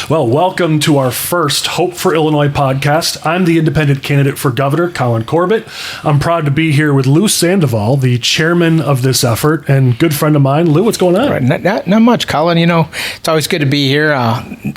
Well, welcome to our first Hope for Illinois podcast. I'm the independent candidate for Governor Collin Corbett. I'm proud to be here with Lou Sandoval, the chairman of this effort and good friend of mine. Lou, what's going on? Right. Not much, Collin. You know, it's always good to be here.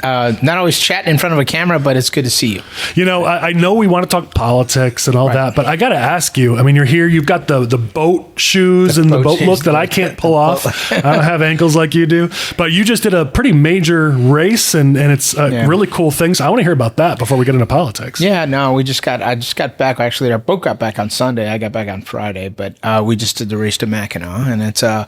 Not always chatting in front of a camera, but it's good to see you. You know, I know we want to talk politics and all that, but I got to ask you, I mean, you're here, you've got the boat shoes and the boat look that I can't pull off. I don't have ankles like you do, but you just did a pretty major race and it's really cool thing. So I want to hear about that before we get into politics. Yeah, no, I just got back. Actually, our boat got back on Sunday. I got back on Friday, but we just did the race to Mackinac, and it's an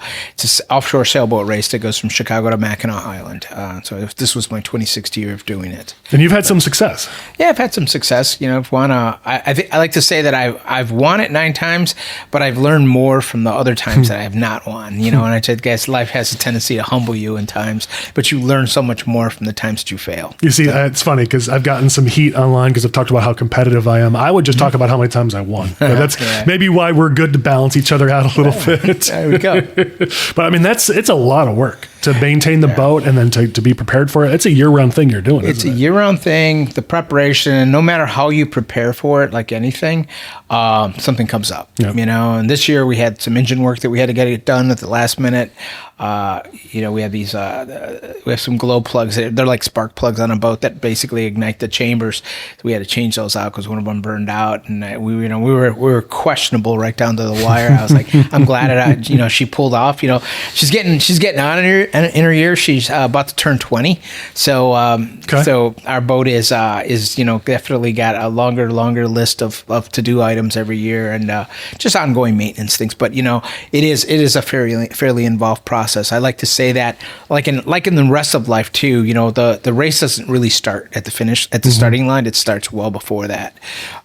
offshore sailboat race that goes from Chicago to Mackinac Island. So this was my 26th year of doing it. And you've had some success. Yeah, I've had some success. You know, I like to say that I've won it 9 times, but I've learned more from the other times that I have not won. You know, and I guess life has a tendency to humble you in times, but you learn so much more from the times that you fail. You see, it's funny because I've gotten some heat online because I've talked about how competitive I am. I would just talk about how many times I won. But that's maybe why we're good to balance each other out a little bit. There we go. But I mean, it's a lot of work to maintain the boat and then to be prepared for it. It's a year-round thing you're doing. It's a year-round thing. The preparation, and no matter how you prepare for it, like anything, something comes up. Yep. You know, and this year we had some engine work that we had to get it done at the last minute. You know, we have these, we have some glow plugs. They're like spark plugs on a boat that basically ignite the chambers. So we had to change those out because one of them burned out, and we were questionable right down to the wire. I was like, I'm glad that she pulled off. You know, she's getting on in her year. She's about to turn 20. So so our boat is definitely got a longer list of to do items every year, and just ongoing maintenance things. But it is a fairly involved process. I like to say that, like in the rest of life too, the race doesn't really start at the starting line. It starts well before that,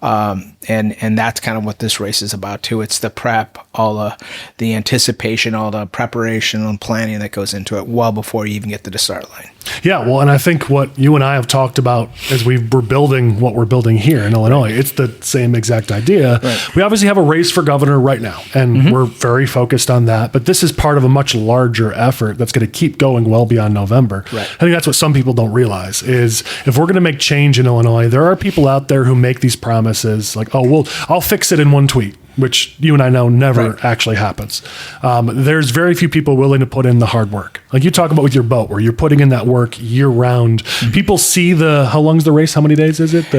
and that's kind of what this race is about too. It's the prep, all the anticipation, all the preparation and planning that goes into it well before you even get to the start line. Yeah, well, and I think what you and I have talked about as we're building what we're building here in Illinois, it's the same exact idea. Right. We obviously have a race for governor right now, and we're very focused on that. But this is part of a much larger effort that's going to keep going well beyond November. Right. I think that's what some people don't realize is if we're going to make change in Illinois, there are people out there who make these promises like, I'll fix it in one tweet, which you and I know never actually happens. There's very few people willing to put in the hard work. Like you talk about with your boat, where you're putting in that work year round. People see how long's the race? How many days is it?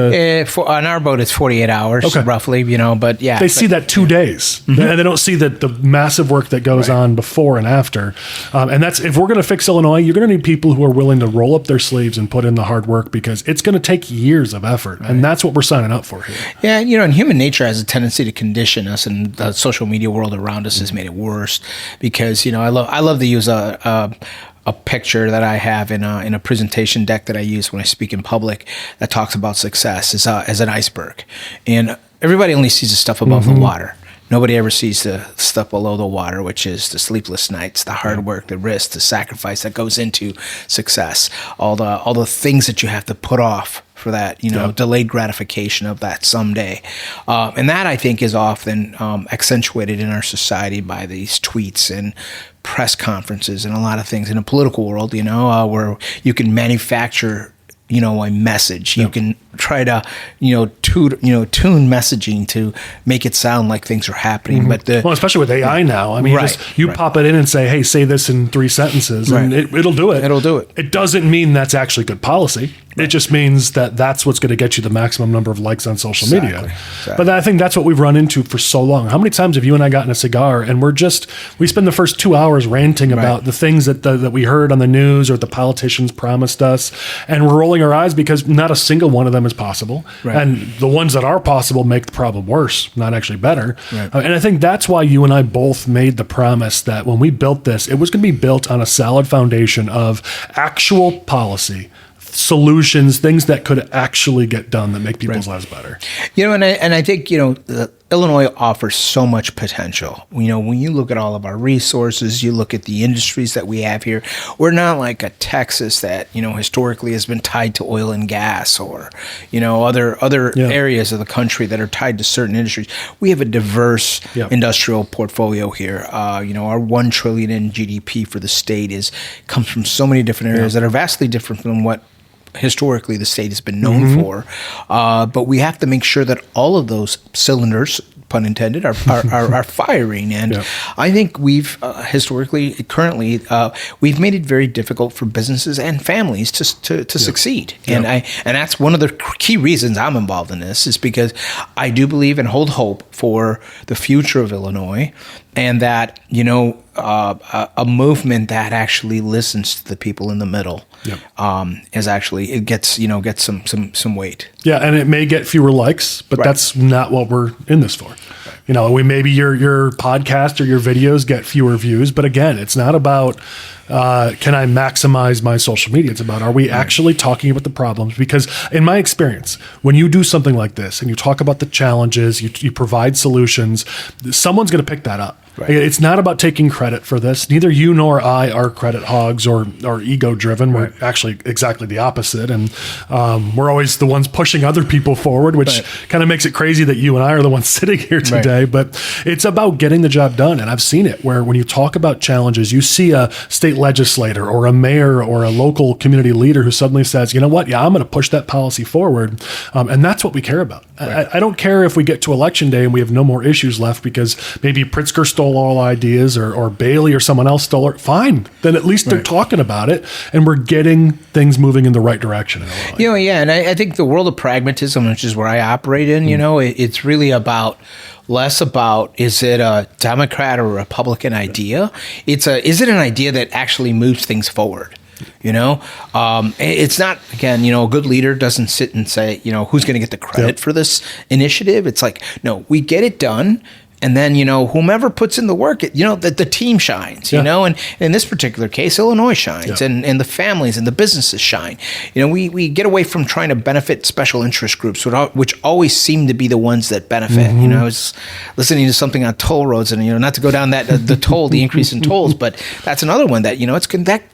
On our boat, it's 48 hours, roughly, but yeah. They see that 2 days, and they don't see the massive work that goes on before and after. And that's, if we're going to fix Illinois, you're going to need people who are willing to roll up their sleeves and put in the hard work, because it's going to take years of effort. And that's what we're signing up for here. Yeah, and human nature has a tendency to condition us, and the social media world around us has made it worse, because I love to use a picture that I have in a presentation deck that I use when I speak in public that talks about success as an iceberg, and everybody only sees the stuff above the water. Nobody ever sees the stuff below the water, which is the sleepless nights, the hard work, the risk, the sacrifice that goes into success, all the things that you have to put off for that, delayed gratification of that someday. And that, I think, is often accentuated in our society by these tweets and press conferences and a lot of things in the political world, where you can manufacture a message. You can try to, tune messaging to make it sound like things are happening. But especially with AI now, I mean, you pop it in and say, hey, say this in 3 sentences, and it'll do it. It'll do it. It doesn't mean that's actually good policy. It just means that that's what's going to get you the maximum number of likes on social media. Exactly. But I think that's what we've run into for so long. How many times have you and I gotten a cigar and we spend the first 2 hours ranting about the things that we heard on the news or the politicians promised us, and we're rolling our eyes because not a single one of them is possible. Right. And the ones that are possible make the problem worse, not actually better. Right. And I think that's why you and I both made the promise that when we built this, it was going to be built on a solid foundation of actual policy, solutions, things that could actually get done that make people's lives better. And I think, Illinois offers so much potential. When you look at all of our resources, you look at the industries that we have here, we're not like a Texas that, historically has been tied to oil and gas, or, other areas of the country that are tied to certain industries. We have a diverse industrial portfolio here. Our $1 trillion in GDP for the state comes from so many different areas that are vastly different from what historically the state has been known for. But we have to make sure that all of those cylinders, pun intended, are firing. And I think we've currently, we've made it very difficult for businesses and families to succeed. And that's one of the key reasons I'm involved in this, is because I do believe and hold hope for the future of Illinois, and that, a movement that actually listens to the people in the middle is actually, it gets some weight. Yeah, and it may get fewer likes, but that's not what we're in this for. Maybe your podcast or your videos get fewer views, but again, it's not about can I maximize my social media? It's about, are we actually talking about the problems? Because in my experience, when you do something like this and you talk about the challenges, you provide solutions, someone's going to pick that up. Right. It's not about taking credit for this. Neither you nor I are credit hogs or ego driven. We're actually exactly the opposite. And we're always the ones pushing other people forward, which kind of makes it crazy that you and I are the ones sitting here today. But it's about getting the job done. And I've seen it where when you talk about challenges, you see a state legislator or a mayor or a local community leader who suddenly says, you know what? Yeah, I'm going to push that policy forward. And that's what we care about. I don't care if we get to election day and we have no more issues left because maybe Pritzker stole all ideas or Bailey or someone else stole it. Fine. Then at least they're talking about it and we're getting things moving in the right direction. And I think the world of pragmatism, which is where I operate in, it's really less about, is it a Democrat or Republican idea? Is it an idea that actually moves things forward? It's not, again, a good leader doesn't sit and say, who's going to get the credit for this initiative. It's like, no, we get it done. And then, whomever puts in the work, the team shines, and in this particular case, Illinois shines and the families and the businesses shine. We get away from trying to benefit special interest groups, which always seem to be the ones that benefit. I was listening to something on toll roads and, not to go down the increase in tolls, but that's another one that,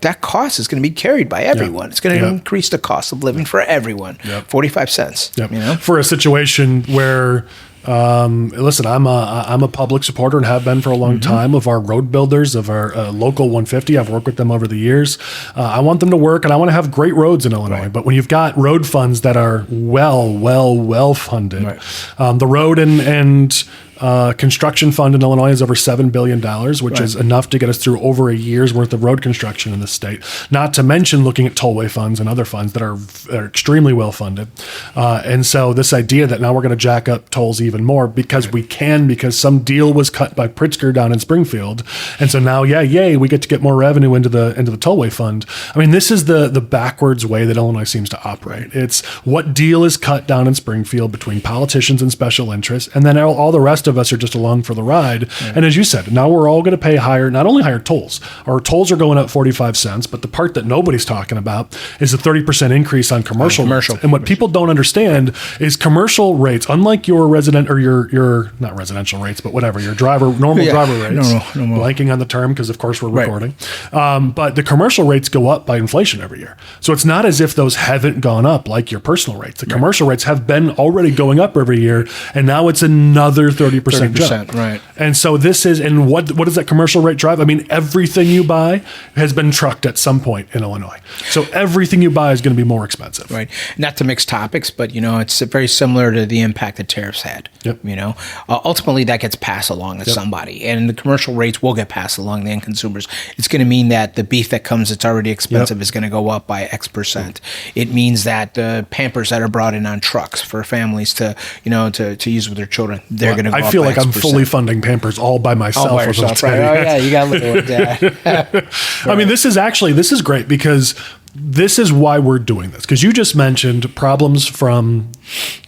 that cost is going to be carried by everyone. It's going to increase the cost of living for everyone, 45 cents, For a situation where, listen, I'm a public supporter and have been for a long time of our road builders, of our local 150. I've worked with them over the years. I want them to work and I want to have great roads in Illinois. But when you've got road funds that are well funded, the road and construction fund in Illinois is over $7 billion, which is enough to get us through over a year's worth of road construction in the state. Not to mention looking at tollway funds and other funds that are extremely well funded. And so this idea that now we're going to jack up tolls even more because because some deal was cut by Pritzker down in Springfield. And so now, we get to get more revenue into the tollway fund. I mean, this is the backwards way that Illinois seems to operate. It's what deal is cut down in Springfield between politicians and special interests, and then all the rest of us are just along for the ride. And as you said, now we're all going to pay not only higher tolls. Our tolls are going up 45 cents, but the part that nobody's talking about is the 30% increase on commercial rates. And what people don't understand is commercial rates, unlike your resident or your not residential rates, but whatever, your normal driver rates. No. Blanking on the term because of course we're recording. But the commercial rates go up by inflation every year. So it's not as if those haven't gone up like your personal rates. The commercial rates have been already going up every year, and now it's another 30% jump. Right. And so this is, and what does that commercial rate drive? I mean, everything you buy has been trucked at some point in Illinois. So everything you buy is going to be more expensive. Right. Not to mix topics, but it's very similar to the impact that tariffs had. Ultimately that gets passed along to somebody, and the commercial rates will get passed along to end consumers. It's going to mean that the beef that comes that's already expensive is going to go up by X percent. It means that the Pampers that are brought in on trucks for families to use with their children, they're going to go up. I feel like I'm fully funding Pampers all by myself. All by yourself, right? Oh yeah, you got to live with that. I mean, this is great because this is why we're doing this. Because you just mentioned problems from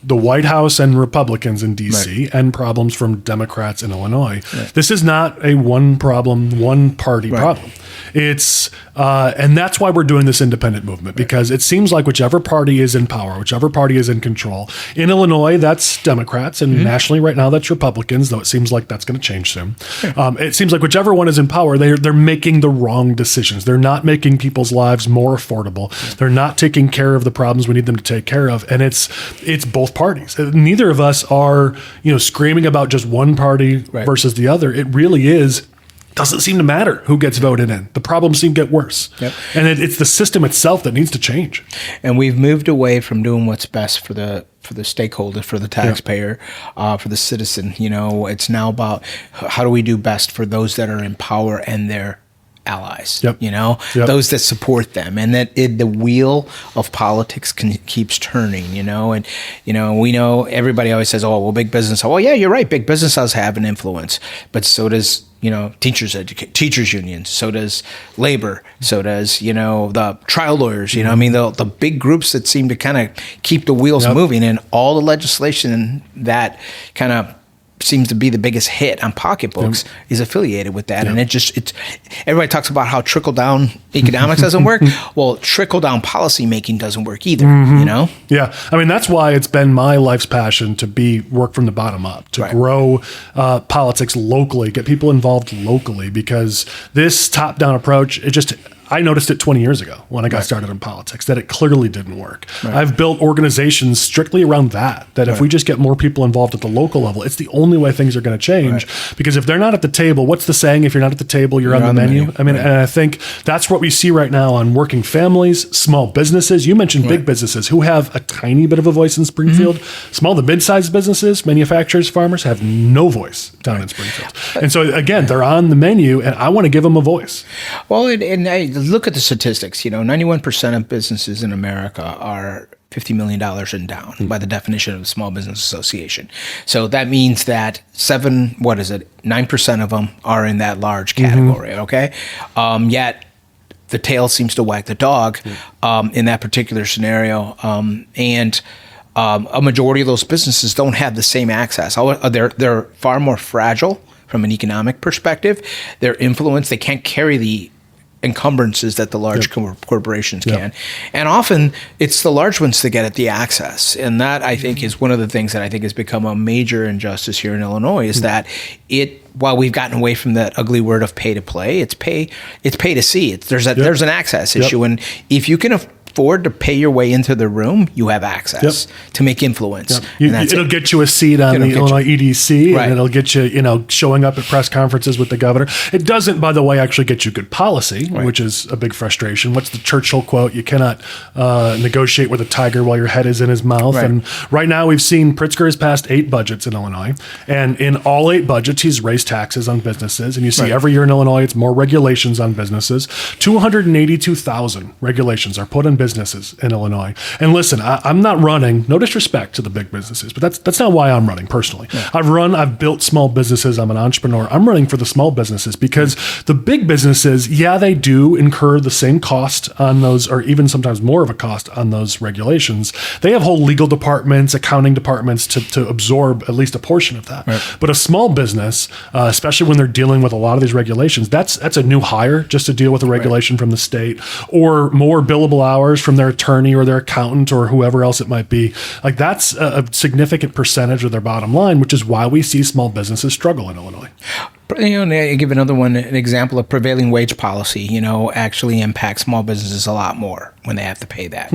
the White House and Republicans in D.C. and problems from Democrats in Illinois. Right. This is not a one party problem. It's and that's why we're doing this independent movement, because it seems like whichever party is in power, whichever party is in control. In Illinois, that's Democrats, and nationally right now that's Republicans, though it seems like that's going to change soon. It seems like whichever one is in power, they're making the wrong decisions. They're not making people's lives more affordable. They're not taking care of the problems we need them to take care of, and it's both parties. Neither of us are screaming about just one party versus the other. It really is doesn't seem to matter who gets voted in. The problems seem to get worse. Yep. And it's the system itself that needs to change. And we've moved away from doing what's best for the stakeholder, for the taxpayer, for the citizen. It's now about how do we do best for those that are in power and their allies, those that support them, and that the wheel of politics keeps turning, and we know everybody always says, oh, well, big business. Oh, yeah, you're right. Big business does have an influence, but so does teachers unions, so does labor, so does the trial lawyers. The big groups that seem to kind of keep the wheels moving, and all the legislation that kind of seems to be the biggest hit on pocketbooks is affiliated with that. And it's everybody talks about how trickle down economics doesn't work. Well, trickle down policy making doesn't work either, Yeah. I mean, that's why it's been my life's passion to work from the bottom up, to grow politics locally, get people involved locally, because this top down approach, I noticed it 20 years ago when I got started in politics, that it clearly didn't work. I've built organizations strictly around that if we just get more people involved at the local level, it's the only way things are going to change. Because if they're not at the table, what's the saying? If you're not at the table, you're on the menu. I mean, and I think that's what we see right now on working families, small businesses. You mentioned big businesses who have a tiny bit of a voice in Springfield. Small to mid-sized businesses, manufacturers, farmers have no voice down in Springfield. And so again, they're on the menu, and I want to give them a voice. Well, and look at the statistics. 91% of businesses in America are $50 million and down by the definition of the Small Business Association. So that means that 9% of them are in that large category. Okay. Yet the tail seems to wag the dog in that particular scenario. And a majority of those businesses don't have the same access. They're far more fragile from an economic perspective. Their influence, they can't carry the encumbrances that the large corporations can. And often it's the large ones that get at the access. And that, I think, is one of the things that I think has become a major injustice here in Illinois, is that while we've gotten away from that ugly word of pay to play, it's pay to see. There's an access issue. And if you can afford to pay your way into the room, you have access to make influence. It'll get you a seat on the Illinois EDC, and it'll get you, showing up at press conferences with the governor. It doesn't, by the way, actually get you good policy, which is a big frustration. What's the Churchill quote? You cannot negotiate with a tiger while your head is in his mouth. And right now we've seen Pritzker has passed 8 budgets in Illinois, and in all 8 budgets, he's raised taxes on businesses. And you see every year in Illinois, it's more regulations on businesses. 282,000 regulations are put on businesses in Illinois. And listen, I'm not running, no disrespect to the big businesses, but that's not why I'm running personally. I've built small businesses. I'm an entrepreneur. I'm running for the small businesses, because the big businesses, they do incur the same cost on those, or even sometimes more of a cost on those regulations. They have whole legal departments, accounting departments to absorb at least a portion of that. But a small business, especially when they're dealing with a lot of these regulations, that's a new hire just to deal with a regulation from the state, or more billable hours from their attorney or their accountant or whoever else it might be. Like, that's a significant percentage of their bottom line, which is why we see small businesses struggle in Illinois. I give another one, an example of prevailing wage policy, actually impacts small businesses a lot more when they have to pay that,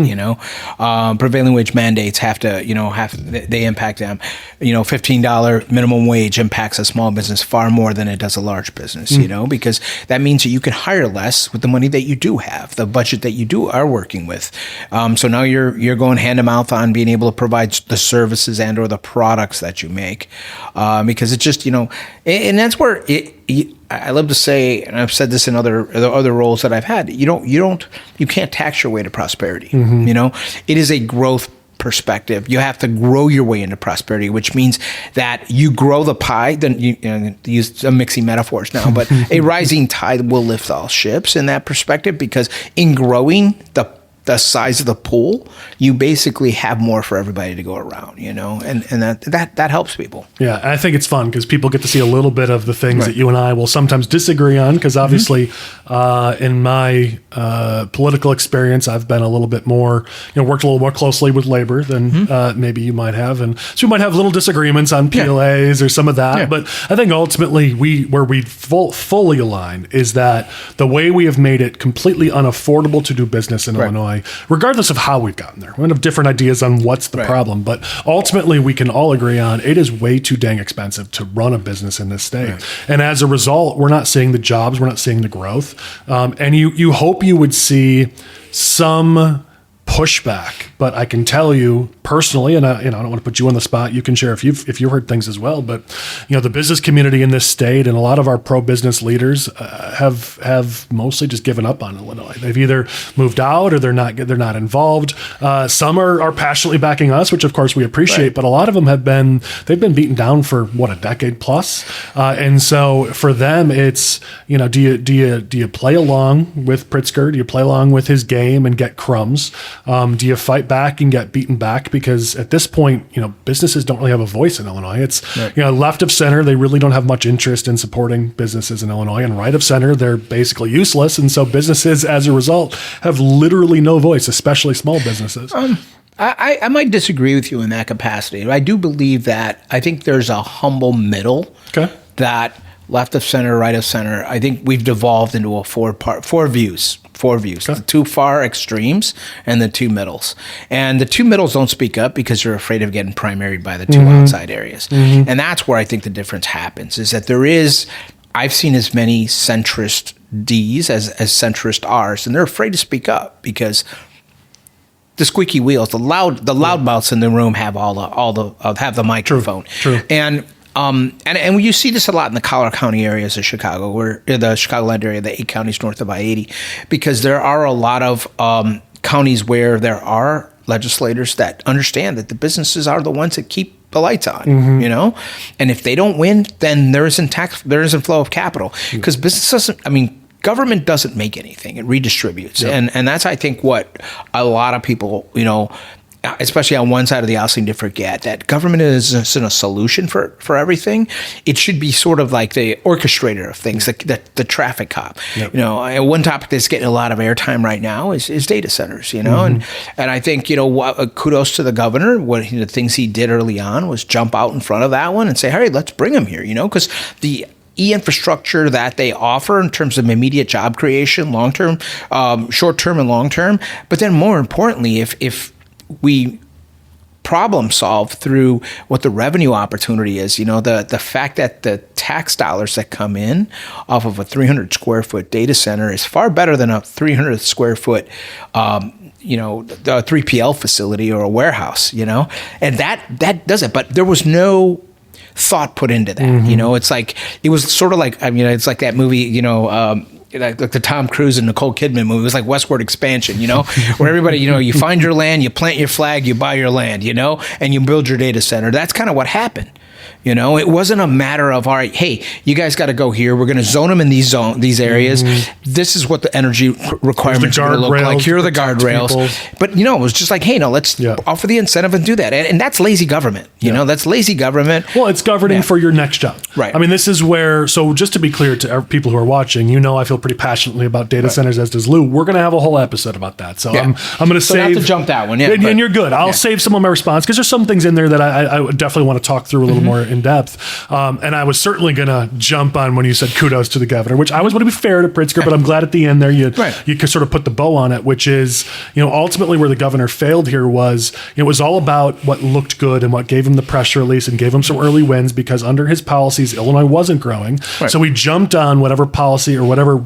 prevailing wage mandates they impact them. $15 minimum wage impacts a small business far more than it does a large business, because that means that you can hire less with the money that you do have, the budget that you are working with. So now you're going hand to mouth on being able to provide the services and or the products that you make, because it's just, and that's where I love to say, and I've said this in other roles that I've had, you can't tax your way to prosperity. It is a growth perspective. You have to grow your way into prosperity, which means that you grow the pie. Then I'm mixing metaphors now, but a rising tide will lift all ships in that perspective, because in growing the size of the pool, you basically have more for everybody to go around, and that helps people. Yeah, and I think it's fun because people get to see a little bit of the things that you and I will sometimes disagree on, because obviously in my political experience, I've been a little bit more, worked a little more closely with labor than maybe you might have. And so we might have little disagreements on PLAs or some of that. Yeah. But I think ultimately where we fully align is that the way we have made it completely unaffordable to do business in Illinois Illinois, regardless of how we've gotten there. We have different ideas on what's the problem, but ultimately we can all agree on it is way too dang expensive to run a business in this state. Right. And as a result, we're not seeing the jobs, we're not seeing the growth. And you hope you would see some pushback, but I can tell you personally, and I don't want to put you on the spot. You can share if you've heard things as well. But the business community in this state and a lot of our pro-business leaders have mostly just given up on Illinois. They've either moved out or they're not involved. Some are passionately backing us, which of course we appreciate. Right. But a lot of them they've been beaten down for a decade plus, and so for them it's do you play along with Pritzker? Do you play along with his game and get crumbs? Do you fight back and get beaten back? Because at this point, businesses don't really have a voice in Illinois. It's, right. Left of center, they really don't have much interest in supporting businesses in Illinois. And right of center, they're basically useless. And so businesses, as a result, have literally no voice, especially small businesses. I might disagree with you in that capacity. I do believe that I think there's a humble middle that left of center, right of center. I think we've devolved into a four views. The two far extremes and the two middles. And the two middles don't speak up because you're afraid of getting primaried by the two outside areas. Mm-hmm. And that's where I think the difference happens, is that I've seen as many centrist Ds as centrist Rs, and they're afraid to speak up because the squeaky wheels, the loudmouths in the room have have the microphone. True. And you see this a lot in the Collier County areas of Chicago, where the Chicagoland area, the 8 counties north of I-80, because there are a lot of counties where there are legislators that understand that the businesses are the ones that keep the lights on, and if they don't win, then there isn't flow of capital, because government doesn't make anything; it redistributes, and that's, I think, what a lot of people, especially on one side of the aisle, seem to forget, that government isn't a solution for everything. It should be sort of like the orchestrator of things, the traffic cop. Yep. One topic that's getting a lot of airtime right now is data centers. And I think kudos to the governor. The things he did early on was jump out in front of that one and say, "Hey, let's bring them here." Because the e-infrastructure that they offer in terms of immediate job creation, long-term, short-term, and long-term, but then more importantly, if we problem solve through what the revenue opportunity is, the fact that the tax dollars that come in off of a 300 square foot data center is far better than a 300 square foot, the 3PL facility or a warehouse, and that does it. But there was no thought put into that. It's like, it was sort of like, it's like that movie, like the Tom Cruise and Nicole Kidman movie. It was like westward expansion, where everybody, you find your land, you plant your flag, you buy your land, and you build your data center. That's kind of what happened. It wasn't a matter of, all right, hey, you guys got to go here. We're going to zone them in these areas. This is what the energy requirements are going to look like. Here are the guardrails. But, it was just like, hey, no, let's offer the incentive and do that. And that's lazy government. That's lazy government. Well, it's governing for your next job. Right. This is where, so just to be clear to people who are watching, I feel pretty passionately about data centers, as does Lou. We're going to have a whole episode about that. So I'm going to save. Not to jump that one. And you're good. I'll save some of my response, because there's some things in there that I would definitely want to talk through a little more in depth. And I was certainly going to jump on when you said kudos to the governor, which I always want to be fair to Pritzker, but I'm glad at the end there you could sort of put the bow on it, which is, ultimately where the governor failed here was, it was all about what looked good and what gave him the press release and gave him some early wins, because under his policies, Illinois wasn't growing. Right. So he jumped on whatever policy or whatever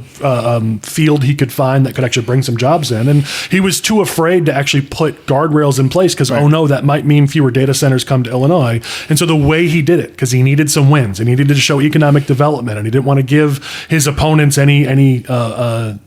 field he could find that could actually bring some jobs in. And he was too afraid to actually put guardrails in place, because, oh no, that might mean fewer data centers come to Illinois. And so the way he did it, because he needed some wins and he needed to show economic development, and he didn't want to give his opponents any I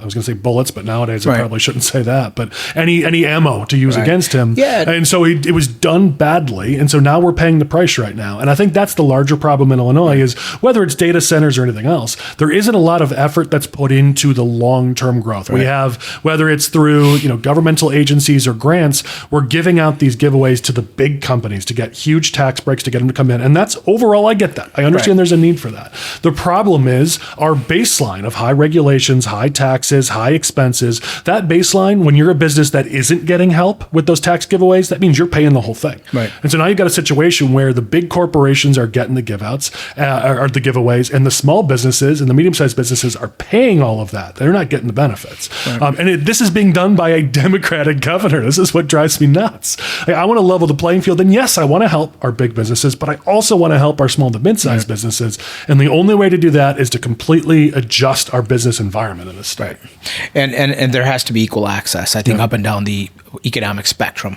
was going to say bullets, but nowadays I probably shouldn't say that, but any ammo to use against him. Yeah. And so it was done badly. And so now we're paying the price right now. And I think that's the larger problem in Illinois, is whether it's data centers or anything else, there isn't a lot of effort that's put into the long-term growth. Right. We have, whether it's through, governmental agencies or grants, we're giving out these giveaways to the big companies to get huge tax breaks, to get them to come environment. And that's overall, I get that. I understand there's a need for that. The problem is our baseline of high regulations, high taxes, high expenses. That baseline, when you're a business that isn't getting help with those tax giveaways, that means you're paying the whole thing. Right. And so now you've got a situation where the big corporations are getting the giveouts, or the giveaways, and the small businesses and the medium-sized businesses are paying all of that. They're not getting the benefits. Right. This is being done by a Democratic governor. This is what drives me nuts. I want to level the playing field. And yes, I want to help our big businesses, but I also want to help our small to mid-sized businesses. And the only way to do that is to completely adjust our business environment in this state. And there has to be equal access, I think, up and down the economic spectrum.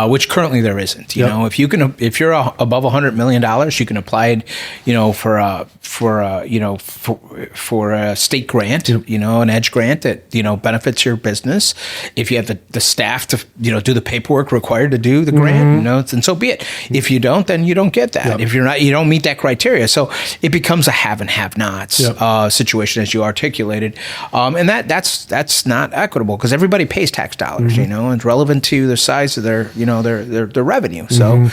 Which currently there isn't. You know, if you're above $100 million, you can apply it, for a state grant, an EDGE grant that benefits your business. If you have the staff to do the paperwork required to do the grant, and so be it. If you don't, then you don't get that. If you don't meet that criteria, so it becomes a have and have-nots situation, as you articulated, and that's not equitable because everybody pays tax dollars. It's relevant to the size of their revenue. So,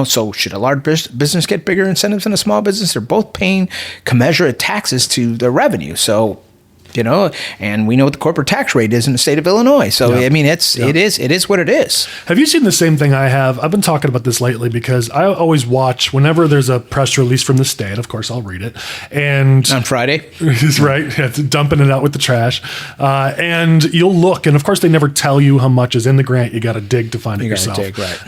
so should a large business get bigger incentives than a small business? They're both paying commensurate taxes to their revenue. So, and we know what the corporate tax rate is in the state of Illinois. So, I mean, it is what it is. Have you seen the same thing I have? I've been talking about this lately because I always watch whenever there's a press release from the state. Of course, I'll read it. And on Friday, right, dumping it out with the trash. And you'll look, and of course, they never tell you how much is in the grant. You got to dig to find it yourself.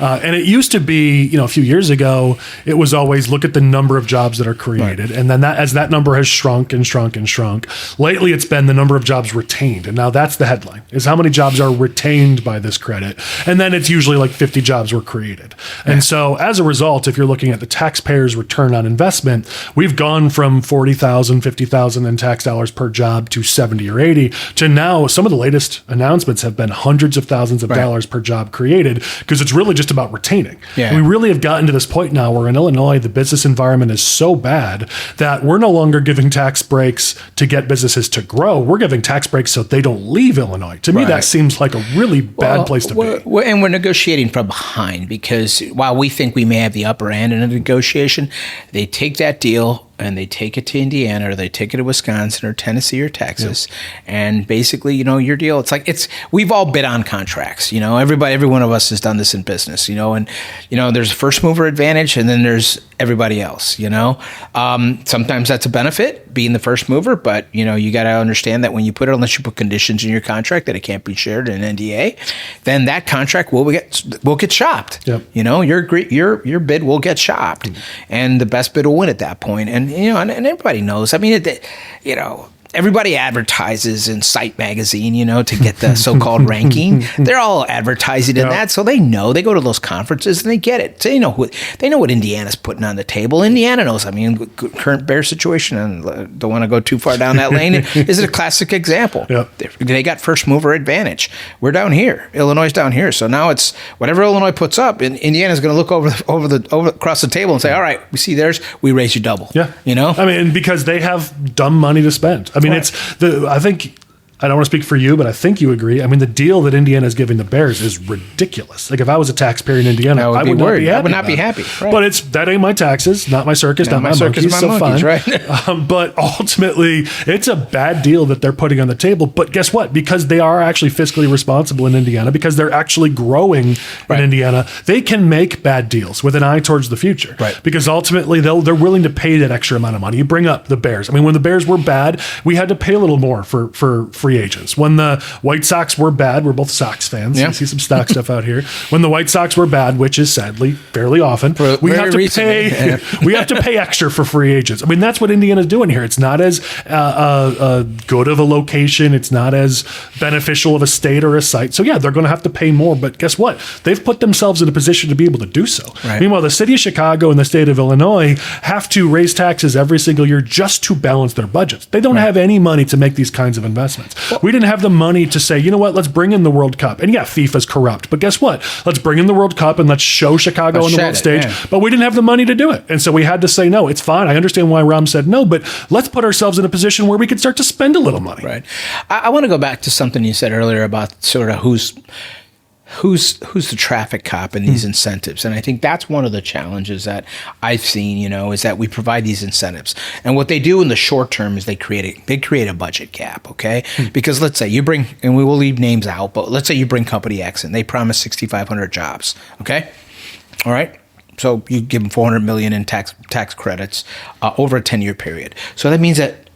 And it used to be, a few years ago, it was always look at the number of jobs that are created, and then as that number has shrunk and shrunk and shrunk. Lately, it's been the number of jobs retained. And now that's the headline, is how many jobs are retained by this credit. And then it's usually like 50 jobs were created. And so as a result, if you're looking at the taxpayer's return on investment, we've gone from 40,000, 50,000 in tax dollars per job to 70 or 80 to now some of the latest announcements have been hundreds of thousands of dollars per job created because it's really just about retaining. We really have gotten to this point now where in Illinois, the business environment is so bad that we're no longer giving tax breaks to get businesses to grow. We're giving tax breaks so they don't leave Illinois. To me, that seems like a really bad place to be. And we're negotiating from behind because while we think we may have the upper hand in a negotiation, they take that deal and they take it to Indiana or they take it to Wisconsin or Tennessee or Texas. And basically, your deal, we've all bid on contracts, every one of us has done this in business, and, there's a first mover advantage and then there's everybody else, sometimes that's a benefit being the first mover, but you got to understand that when you put it, unless you put conditions in your contract that it can't be shared in an NDA, then that contract will get shopped. Your bid will get shopped and the best bid will win at that point. And everybody knows. I mean, everybody advertises in Site Magazine, to get the so-called ranking. They're all advertising in that, so they know. They go to those conferences and they get it. So they know what Indiana's putting on the table. Indiana knows. I mean, current bear situation, and don't want to go too far down that lane. Is it a classic example? They got first mover advantage. We're down here. Illinois is down here. So now it's whatever Illinois puts up, and Indiana's going to look over across the table and say, "All right, we see theirs. We raise you double." I mean, because they have dumb money to spend. I mean, I think, I don't want to speak for you, but I think you agree. I mean, the deal that Indiana is giving the Bears is ridiculous. Like if I was a taxpayer in Indiana, I would not be happy. Right. But that ain't my taxes, not my circus, not my monkeys, so fine. Right. But ultimately, it's a bad deal that they're putting on the table. But guess what? Because they are actually fiscally responsible in Indiana, because they're actually growing in Indiana, they can make bad deals with an eye towards the future. Right. Because ultimately, they're willing to pay that extra amount of money. You bring up the Bears. I mean, when the Bears were bad, we had to pay a little more for free agents. When the White Sox were bad, we're both Sox fans. You see some stock stuff out here. When the White Sox were bad, which is sadly fairly often, we have to pay extra for free agents. I mean, that's what Indiana's doing here. It's not as good of a location. It's not as beneficial of a state or a site. So yeah, they're going to have to pay more. But guess what? They've put themselves in a position to be able to do so. Right. Meanwhile, the city of Chicago and the state of Illinois have to raise taxes every single year just to balance their budgets. They don't have any money to make these kinds of investments. We didn't have the money to say, you know what, let's bring in the World Cup. And yeah, FIFA's corrupt, but guess what? Let's bring in the World Cup and let's show Chicago on the world stage. But we didn't have the money to do it. And so we had to say, no, it's fine. I understand why Ram said no, but let's put ourselves in a position where we could start to spend a little money. Right. I want to go back to something you said earlier about sort of who's who's the traffic cop in these incentives? And I think that's one of the challenges that I've seen, is that we provide these incentives. And what they do in the short term is they create a budget gap, okay? Because let's say you bring, and we will leave names out, but let's say you bring company X and they promise 6,500 jobs, okay? All right? So you give them $400 million in tax credits over a 10-year period. So that means that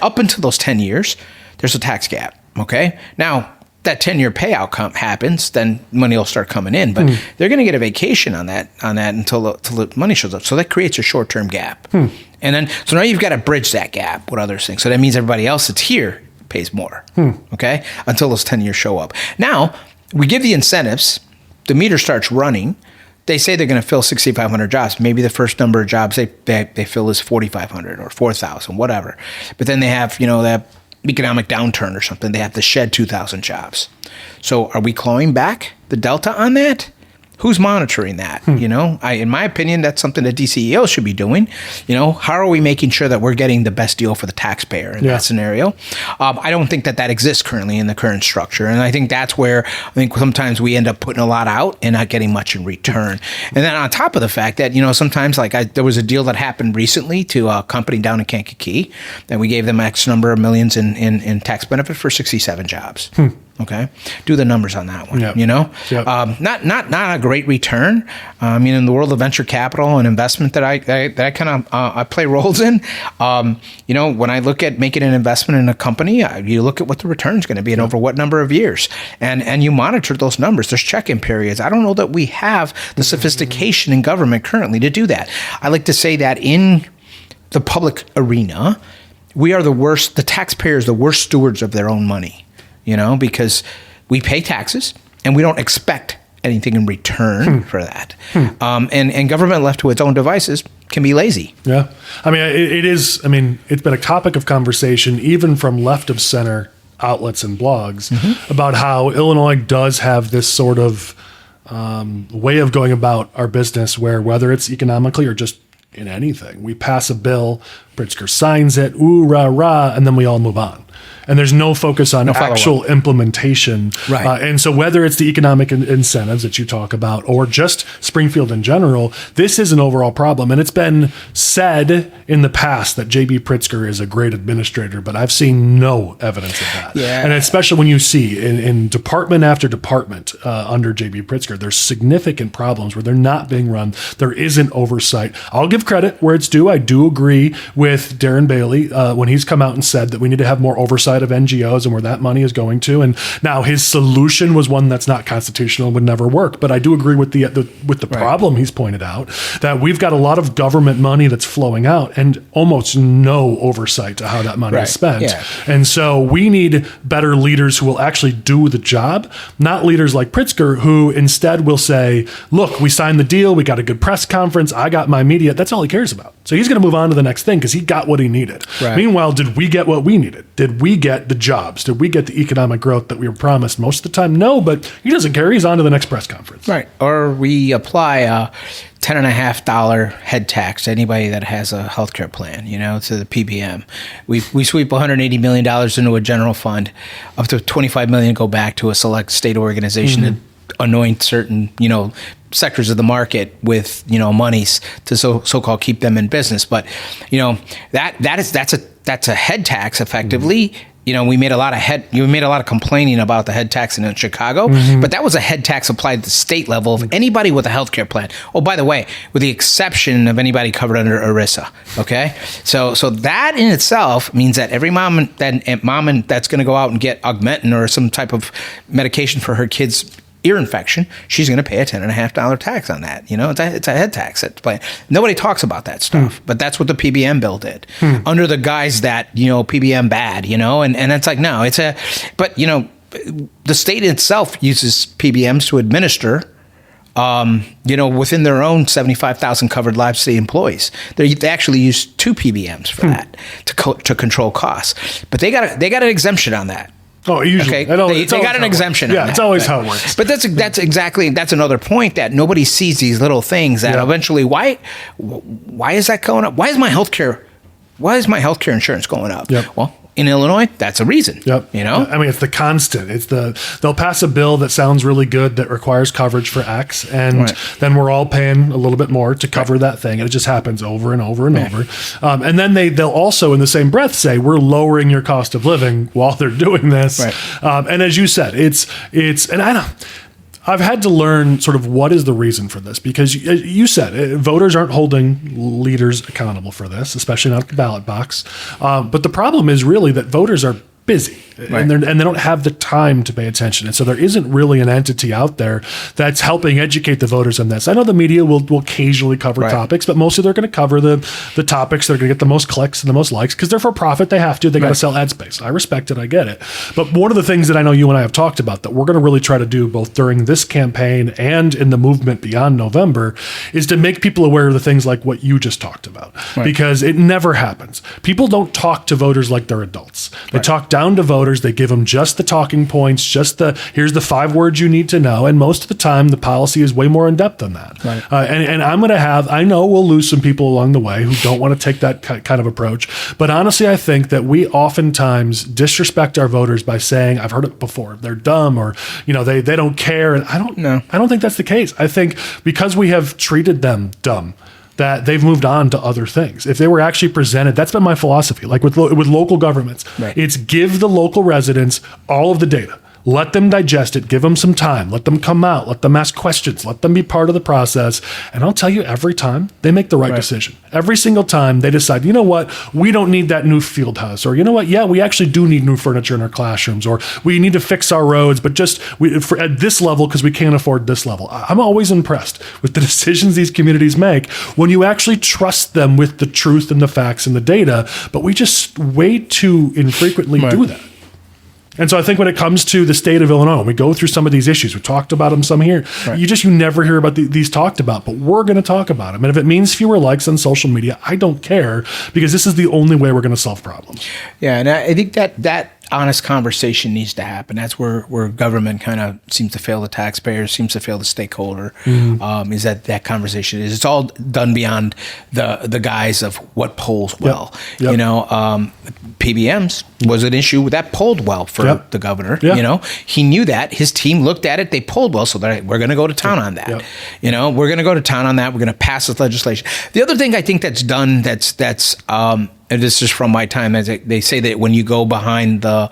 up until those 10 years, there's a tax gap, okay? Now, that 10-year payout happens, then money will start coming in. But they're going to get a vacation on that until the money shows up. So that creates a short-term gap. And then, so now you've got to bridge that gap with other things. So that means everybody else that's here pays more, okay, until those 10 years show up. Now, we give the incentives. The meter starts running. They say they're going to fill 6,500 jobs. Maybe the first number of jobs they fill is 4,500 or 4,000, whatever. But then they have, that economic downturn or something, they have to shed 2,000 jobs. So are we clawing back the delta on that? Who's monitoring that? In my opinion, that's something that DCEO should be doing. How are we making sure that we're getting the best deal for the taxpayer in that scenario? I don't think that exists currently in the current structure. And I think that's where I think sometimes we end up putting a lot out and not getting much in return. And then on top of the fact that, sometimes there was a deal that happened recently to a company down in Kankakee that we gave them X number of millions in tax benefit for 67 jobs. Okay, do the numbers on that one. Not a great return. In the world of venture capital and investment that I kind of I play roles in. When I look at making an investment in a company, you look at what the return is going to be and over what number of years, and you monitor those numbers. There's check-in periods. I don't know that we have the sophistication in government currently to do that. I like to say that in the public arena, we are the worst. The taxpayers, the worst stewards of their own money. Because we pay taxes and we don't expect anything in return for that. And government left to its own devices can be lazy. Yeah. It is. It's been a topic of conversation, even from left of center outlets and blogs, about how Illinois does have this sort of way of going about our business where whether it's economically or just in anything, we pass a bill, Pritzker signs it, ooh, rah, rah, and then we all move on. And there's no focus on actual implementation. Right. And so whether it's the economic incentives that you talk about or just Springfield in general, this is an overall problem. And it's been said in the past that J.B. Pritzker is a great administrator, but I've seen no evidence of that. Yeah. And especially when you see in department after department under J.B. Pritzker, there's significant problems where they're not being run. There isn't oversight. I'll give credit where it's due. I do agree with Darren Bailey when he's come out and said that we need to have more oversight of NGOs and where that money is going to. And now his solution was one that's not constitutional, would never work. But I do agree with the problem he's pointed out, that we've got a lot of government money that's flowing out and almost no oversight to how that money is spent. Yeah. And so we need better leaders who will actually do the job, not leaders like Pritzker who instead will say, look, we signed the deal, we got a good press conference, I got my media. That's all he cares about. So he's going to move on to the next thing because he got what he needed. Right. Meanwhile, did we get what we needed? Did we get the jobs? Did we get the economic growth that we were promised? Most of the time, no, but he doesn't care. He's on to the next press conference. Right. Or we apply a $10.50 head tax to anybody that has a healthcare plan, to the PBM. We sweep $180 million into a general fund, up to $25 million go back to a select state organization that anoint certain, sectors of the market with, monies to so-called keep them in business. But, that's a head tax effectively. We made a lot of complaining about the head tax in Chicago, but that was a head tax applied at the state level of anybody with a healthcare plan. Oh, by the way, with the exception of anybody covered under ERISA. Okay, so that in itself means that every mom that's going to go out and get Augmentin or some type of medication for her kids' ear infection, she's going to pay a $10.50 tax on that. It's a head tax. Nobody talks about that stuff, but that's what the PBM bill did under the guise that, PBM bad, and it's like, no, but the state itself uses PBMs to administer, within their own 75,000 covered lives state employees. They actually use 2 PBMs for that to control costs, but they got an exemption on that. Oh, usually. Okay. They got an exemption. Yeah, it's always how it works. But that's another point that nobody sees these little things that eventually, why is that going up? Why is my healthcare insurance going up? Yep. Well, in Illinois, that's a reason. Yep. You know, I mean, it's the constant. They'll pass a bill that sounds really good that requires coverage for X, and then we're all paying a little bit more to cover that thing, and it just happens over and over and over. And then they'll also, in the same breath, say we're lowering your cost of living while they're doing this. And as you said, and I've had to learn sort of what is the reason for this, because you said voters aren't holding leaders accountable for this, especially not at the ballot box. But the problem is really that voters are busy and they don't have the time to pay attention. And so there isn't really an entity out there that's helping educate the voters on this. I know the media will occasionally cover topics, but mostly they're going to cover the topics that are going to get the most clicks and the most likes because they're for profit. They have to. They got to sell ad space. I respect it. I get it. But one of the things that I know you and I have talked about that we're going to really try to do both during this campaign and in the movement beyond November is to make people aware of the things like what you just talked about, because it never happens. People don't talk to voters like they're adults. They talk down to voters. They give them just the talking points, here's the 5 words you need to know. And most of the time, the policy is way more in depth than that. And I'm going to I know we'll lose some people along the way who don't want to take that kind of approach. But honestly, I think that we oftentimes disrespect our voters by saying, I've heard it before, they're dumb, or, they don't care. And I don't think that's the case. I think because we have treated them dumb, that they've moved on to other things. If they were actually presented, that's been my philosophy. Like with local governments, it's give the local residents all of the data. Let them digest it. Give them some time. Let them come out. Let them ask questions. Let them be part of the process. And I'll tell you, every time they make the right decision. Every single time they decide, you know what, we don't need that new field house, or you know what, yeah, we actually do need new furniture in our classrooms, or we need to fix our roads, but just at this level because we can't afford this level. I'm always impressed with the decisions these communities make when you actually trust them with the truth and the facts and the data. But we just way too infrequently do that. And so I think when it comes to the state of Illinois, when we go through some of these issues, we talked about them some here, you never hear about these talked about, but we're going to talk about them. And if it means fewer likes on social media, I don't care, because this is the only way we're going to solve problems. Yeah, and I think that honest conversation needs to happen. That's where government kind of seems to fail the taxpayer, seems to fail the stakeholder, is that conversation. It's all done beyond the guise of what polls well. PBMs was an issue that polled well for the governor. He knew that. His team looked at it. They polled well, so we're going to go to town on that. We're going to go to town on that. We're going to pass this legislation. The other thing I think that's done that's and this is from my time, as they say that when you go behind the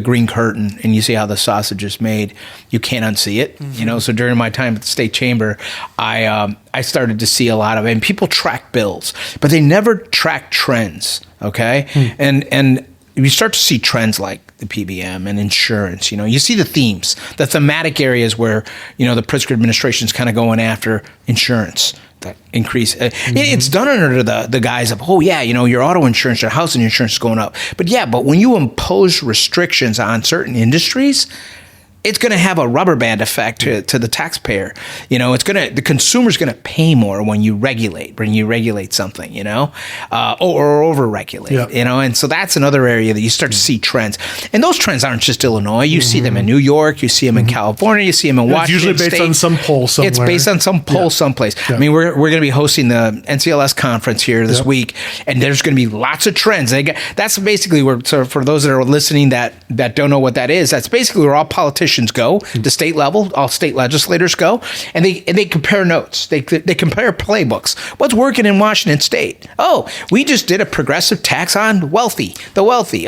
green curtain and you see how the sausage is made, you can't unsee it. So during my time at the state chamber, I started to see a lot of it. And people track bills, but they never track trends. Okay, and you start to see trends like the PBM and insurance. You see the themes, the thematic areas where the Pritzker administration is kind of going after insurance. That increase. It's done under the guise of, your auto insurance, your housing insurance is going up. But when you impose restrictions on certain industries, it's going to have a rubber band effect to the taxpayer. The consumer's going to pay more when you regulate something, or over-regulate, and so that's another area that you start to see trends. And those trends aren't just Illinois. You see them in New York, you see them in California, you see them in Washington It's usually based on some poll somewhere. It's based on some poll someplace. I mean, we're going to be hosting the NCLS conference here this week, and there's going to be lots of trends. That's basically where, so for those that are listening that don't know what that is, that's basically where all politicians go, the state level, all state legislators go, and they compare notes. They compare playbooks. What's working in Washington State? Oh, we just did a progressive tax on the wealthy.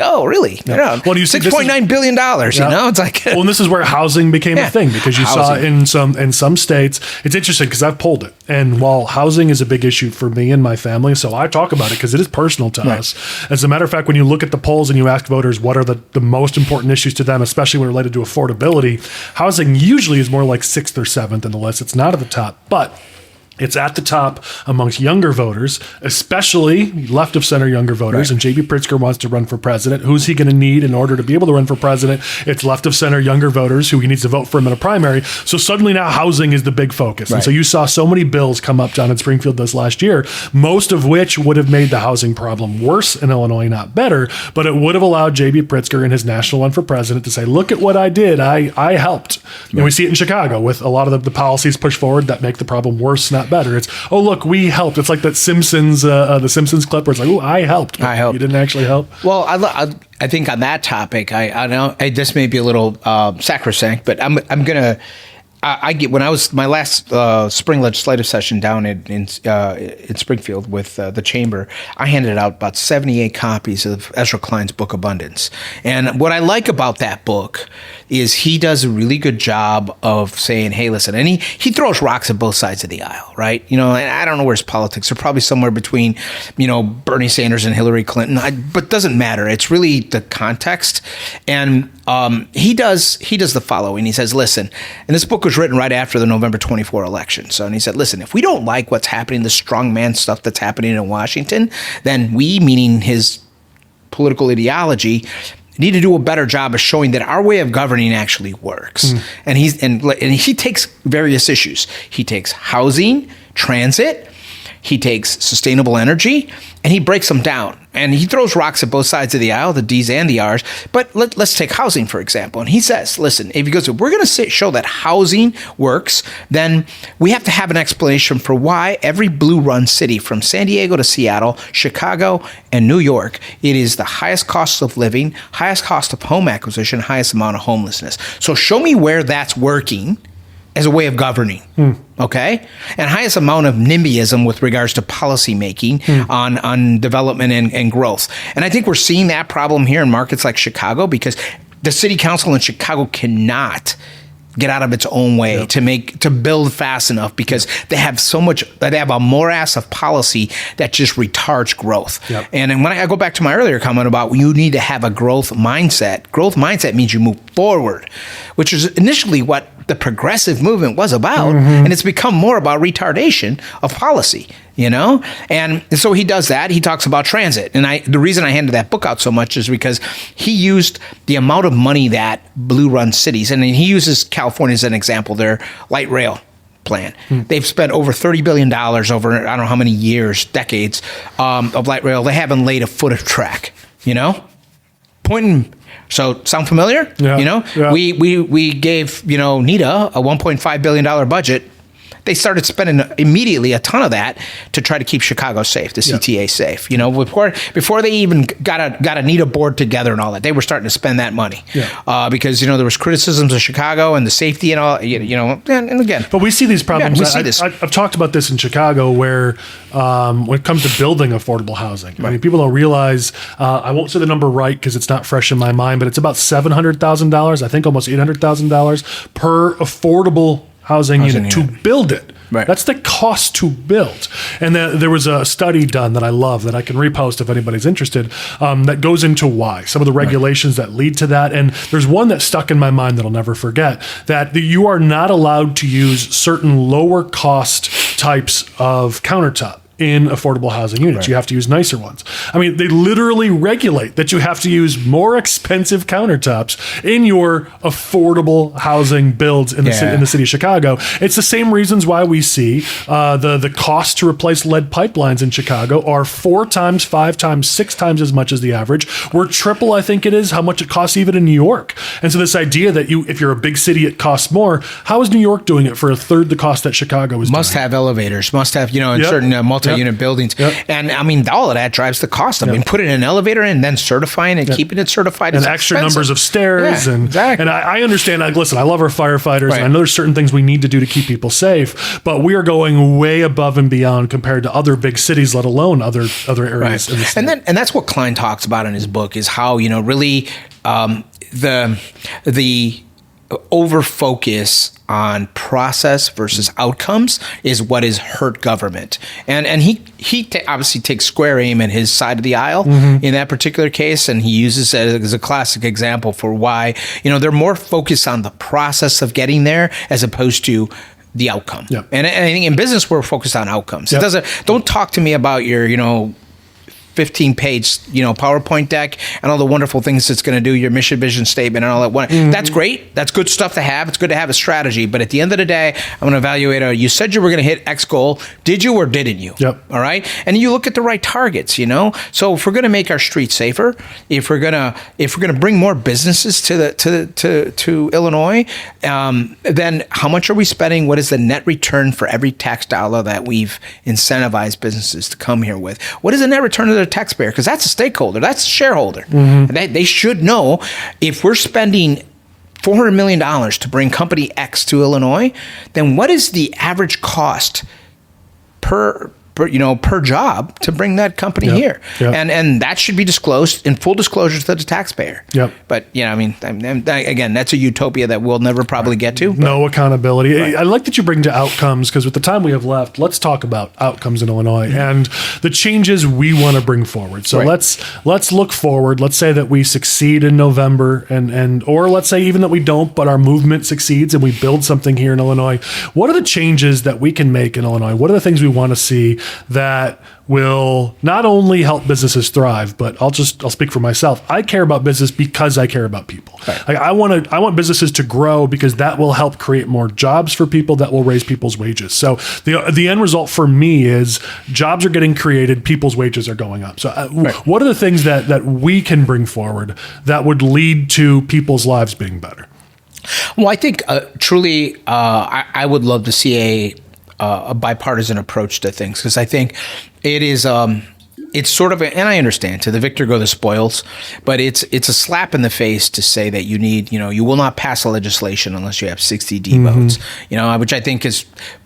Oh, really? Well, do you see $6.9 billion? It's like well, and this is where housing became a thing, because you saw in some states. It's interesting because I've polled it, and while housing is a big issue for me and my family, so I talk about it because it is personal to us. As a matter of fact, when you look at the polls and you ask voters what are the most important issues to them, especially when related to affordability, housing usually is more like 6th or 7th in the list. It's not at the top, but it's at the top amongst younger voters, especially left of center younger voters. And J.B. Pritzker wants to run for president. Who's he going to need in order to be able to run for president? It's left of center younger voters who he needs to vote for him in a primary. So suddenly now housing is the big focus. And so you saw so many bills come up down in Springfield this last year, most of which would have made the housing problem worse in Illinois, not better. But it would have allowed J.B. Pritzker in his national run for president to say, look at what I did. I helped. And we see it in Chicago with a lot of the policies pushed forward that make the problem worse, not that better. It's, oh, look, we helped. It's like that the Simpsons clip where it's like, oh, I helped. I helped. You didn't actually help. Well, I think on that topic, I know this may be a little sacrosanct, but I'm gonna. I get when I was my last spring legislative session down in Springfield with the chamber, I handed out about 78 copies of Ezra Klein's book Abundance. And what I like about that book is he does a really good job of saying, hey, listen, and he throws rocks at both sides of the aisle, right? And I don't know where his politics are, probably somewhere between, Bernie Sanders and Hillary Clinton, but it doesn't matter. It's really the context. And he does the following. He says, listen, and this book was written right after the November 24 election. So, and he said, listen, if we don't like what's happening, the strongman stuff that's happening in Washington, then we, meaning his political ideology, need to do a better job of showing that our way of governing actually works. And he takes various issues. He takes housing, transit, he takes sustainable energy, and he breaks them down. And he throws rocks at both sides of the aisle, the D's and the R's. But let's take housing, for example. And he says, listen, if he goes, we're going to show that housing works, then we have to have an explanation for why every blue-run city from San Diego to Seattle, Chicago, and New York, it is the highest cost of living, highest cost of home acquisition, highest amount of homelessness. So show me where that's working as a way of governing, okay? And highest amount of NIMBYism with regards to policy making on development and growth. And I think we're seeing that problem here in markets like Chicago because the city council in Chicago cannot get out of its own way to build fast enough because they have they have a morass of policy that just retards growth. Yep. And when I go back to my earlier comment about you need to have a growth mindset. Growth mindset means you move forward, which is initially what the progressive movement was about. And it's become more about retardation of policy, And so he does that. He talks about transit. And the reason I handed that book out so much is because he used the amount of money that blue-run cities, and he uses California as an example, their light rail plan. They've spent over $30 billion over I don't know how many years, decades of light rail. They haven't laid a foot of track, So sound familiar? Yeah. We gave, NETA a $1.5 billion budget. They started spending immediately a ton of that to try to keep Chicago safe, the CTA safe. Before they even got a NETA board together and all that, they were starting to spend that money because there was criticisms of Chicago and the safety and all. And again, but we see these problems. I've talked about this in Chicago, where when it comes to building affordable housing, I mean, people don't realize. I won't say the number right because it's not fresh in my mind, but it's about $700,000. I think almost $800,000 per affordable housing unit to build it. Right. That's the cost to build. And there was a study done that I love that I can repost if anybody's interested that goes into why, some of the regulations that lead to that. And there's one that stuck in my mind that I'll never forget, that you are not allowed to use certain lower cost types of countertop in affordable housing units. Right. You have to use nicer ones. I mean, they literally regulate that you have to use more expensive countertops in your affordable housing builds in the city of Chicago. It's the same reasons why we see the cost to replace lead pipelines in Chicago are 4 times, 5 times, 6 times as much as the average. We're triple, I think it is, how much it costs even in New York. And so this idea that if you're a big city, it costs more. How is New York doing it for a third the cost that Chicago is doing? Must have elevators, must have, in certain multi-unit buildings. And I mean, all of that drives the cost. I mean, putting an elevator in, then certifying and keeping it certified is extra expensive. Numbers of stairs. Exactly. And I understand, listen, I love our firefighters. And I know there's certain things we need to do to keep people safe, but we are going way above and beyond compared to other big cities, let alone other areas. In the state. And that's what Klein talks about in his book is how, really the over focus on process versus outcomes is what has hurt government. And he obviously takes square aim at his side of the aisle in that particular case, and he uses it as a classic example for why, they're more focused on the process of getting there as opposed to the outcome. Yep. And I think in business, we're focused on outcomes. Yep. Don't talk to me about your, 15-page, PowerPoint deck and all the wonderful things it's going to do, your mission, vision statement and all that. That's great. That's good stuff to have. It's good to have a strategy. But at the end of the day, I'm going to evaluate, you said you were going to hit X goal. Did you or didn't you? Yep. All right. And you look at the right targets, So if we're going to make our streets safer, if we're going to bring more businesses to Illinois, then how much are we spending? What is the net return for every tax dollar that we've incentivized businesses to come here with? What is the net return to the taxpayer? Because that's a stakeholder, that's a shareholder. They should know if we're spending $400 million to bring company X to Illinois, then what is the average cost per job to bring that company here. Yep. And that should be disclosed in full disclosure to the taxpayer. Yep. But, again, that's a utopia that we'll never probably get to. No accountability. Right. I like that you bring to outcomes, because with the time we have left, let's talk about outcomes in Illinois and the changes we want to bring forward. So let's look forward. Let's say that we succeed in November or let's say even that we don't, but our movement succeeds and we build something here in Illinois. What are the changes that we can make in Illinois? What are the things we want to see that will not only help businesses thrive, but I'll speak for myself. I care about business because I care about people. Right. Like I want businesses to grow because that will help create more jobs for people, that will raise people's wages. So the end result for me is jobs are getting created, people's wages are going up. So what are the things that we can bring forward that would lead to people's lives being better? Well, I think truly I would love to see a bipartisan approach to things, because I think it is it's sort of and I understand, to the victor go the spoils, but it's a slap in the face to say that you will not pass a legislation unless you have 60 D votes, which I think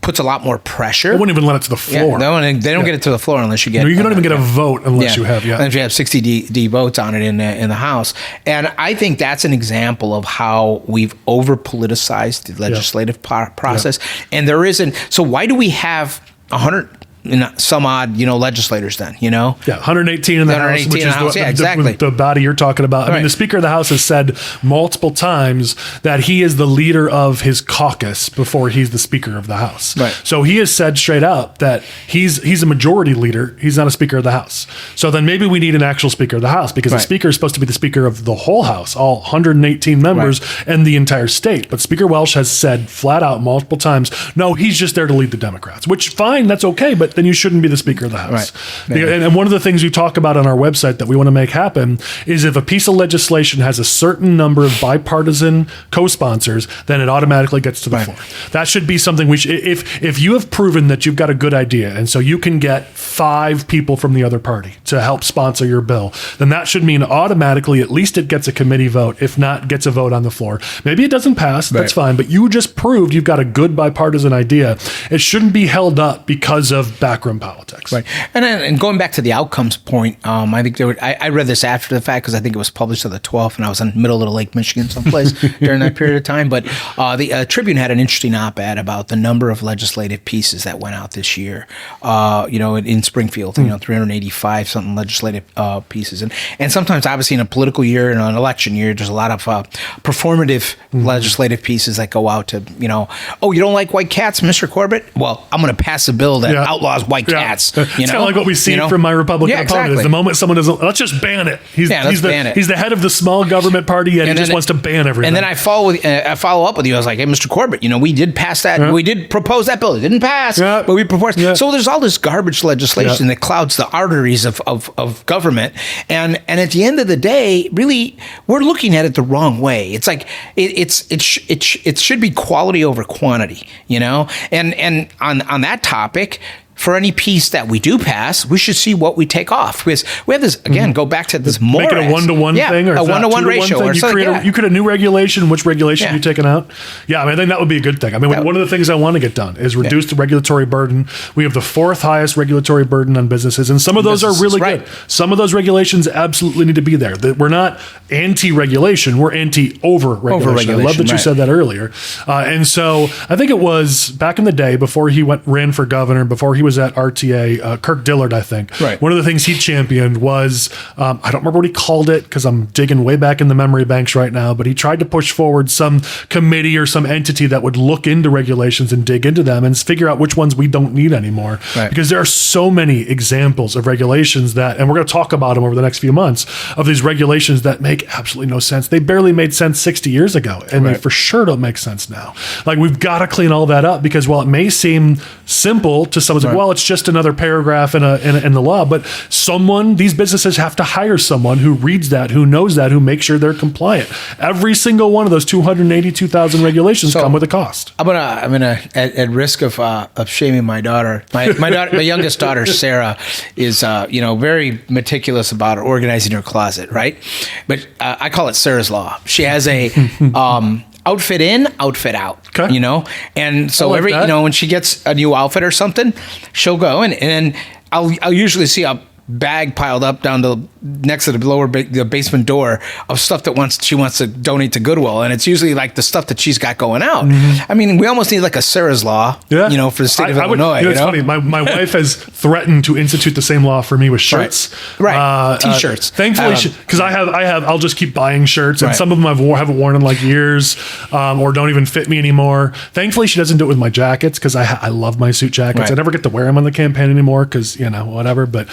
puts a lot more pressure. They wouldn't even let it to the floor. Yeah, they don't get it to the floor unless you get. You don't even get a vote unless you have. Unless you have 60 D votes on it in the House, and I think that's an example of how we've over politicized the legislative process, and there isn't. So why do we have 100? Some odd, legislators then, Yeah, 118 in the House, which is the body you're talking about. I mean, the Speaker of the House has said multiple times that he is the leader of his caucus before he's the Speaker of the House. Right. So he has said straight out that he's a majority leader. He's not a Speaker of the House. So then maybe we need an actual Speaker of the House, because the Speaker is supposed to be the Speaker of the whole House, all 118 members and the entire state. But Speaker Welch has said flat out multiple times, no, he's just there to lead the Democrats, which fine, that's okay, but then you shouldn't be the Speaker of the House. Right. And one of the things we talk about on our website that we want to make happen is if a piece of legislation has a certain number of bipartisan co-sponsors, then it automatically gets to the floor. That should be something we should, if you have proven that you've got a good idea, and so you can get 5 people from the other party to help sponsor your bill, then that should mean automatically at least it gets a committee vote, if not gets a vote on the floor. Maybe it doesn't pass, that's fine, but you just proved you've got a good bipartisan idea. It shouldn't be held up because of backroom politics. Right. And going back to the outcomes point, I think I read this after the fact, because I think it was published on the 12th, and I was in the middle of Lake Michigan someplace during that period of time. But the Tribune had an interesting op-ed about the number of legislative pieces that went out this year, in Springfield, 385 something legislative pieces. And sometimes, obviously, in a political year and an election year, there's a lot of performative legislative pieces that go out to, oh, you don't like white cats, Mr. Corbett? Well, I'm going to pass a bill that outlaws white cats. It's kind of like what we see from my Republican opponent. Is the moment someone doesn't, let's just ban it. He's the head of the small government party, and he just wants to ban everything. And then I follow up with you. I was like, hey, Mr. Corbett, we did pass that. We did propose that bill. It didn't pass, but we proposed. So there's all this garbage legislation that clouds the arteries of government. And at the end of the day, really, we're looking at it the wrong way. It's like it should be quality over quantity, And on that topic, for any piece that we do pass, we should see what we take off. Because we have this, again, go back to this more. Make it a 1-to-1 thing, or a 1-to-1 ratio. You create a new regulation. Which regulation you're taking out? Yeah, I think that would be a good thing. One of the things I want to get done is reduce the regulatory burden. We have the 4th highest regulatory burden on businesses, and some of those are really good. Some of those regulations absolutely need to be there. We're not anti-regulation. We're anti-over-regulation. I love that you said that earlier. And so I think it was back in the day, before he ran for governor, before he he was at RTA, Kirk Dillard, I think. Right. One of the things he championed was, I don't remember what he called it because I'm digging way back in the memory banks right now, but he tried to push forward some committee or some entity that would look into regulations and dig into them and figure out which ones we don't need anymore. Right. Because there are so many examples of regulations that, and we're going to talk about them over the next few months, of these regulations that make absolutely no sense. They barely made sense 60 years ago, and they for sure don't make sense now. Like, we've got to clean all that up, because while it may seem simple to someone, like, well, it's just another paragraph in the law, but these businesses have to hire someone who reads that, who knows that, who makes sure they're compliant. Every single one of those 282,000 regulations come with a cost. I'm gonna at risk of shaming my daughter. My youngest daughter Sarah is very meticulous about organizing her closet, right? But I call it Sarah's law. She has a outfit in, outfit out. Okay. And so like when she gets a new outfit or something, she'll go and I'll usually see a bag piled up down next to the basement door of stuff that she wants to donate to Goodwill, and it's usually like the stuff that she's got going out. Mm-hmm. I mean, we almost need like a Sarah's law, for the state of Illinois. It's funny. My wife has threatened to institute the same law for me with shirts, right? T-shirts. Thankfully, because I'll just keep buying shirts, and some of them haven't worn in like years, or don't even fit me anymore. Thankfully, she doesn't do it with my jackets, because I love my suit jackets. Right. I never get to wear them on the campaign anymore because whatever. But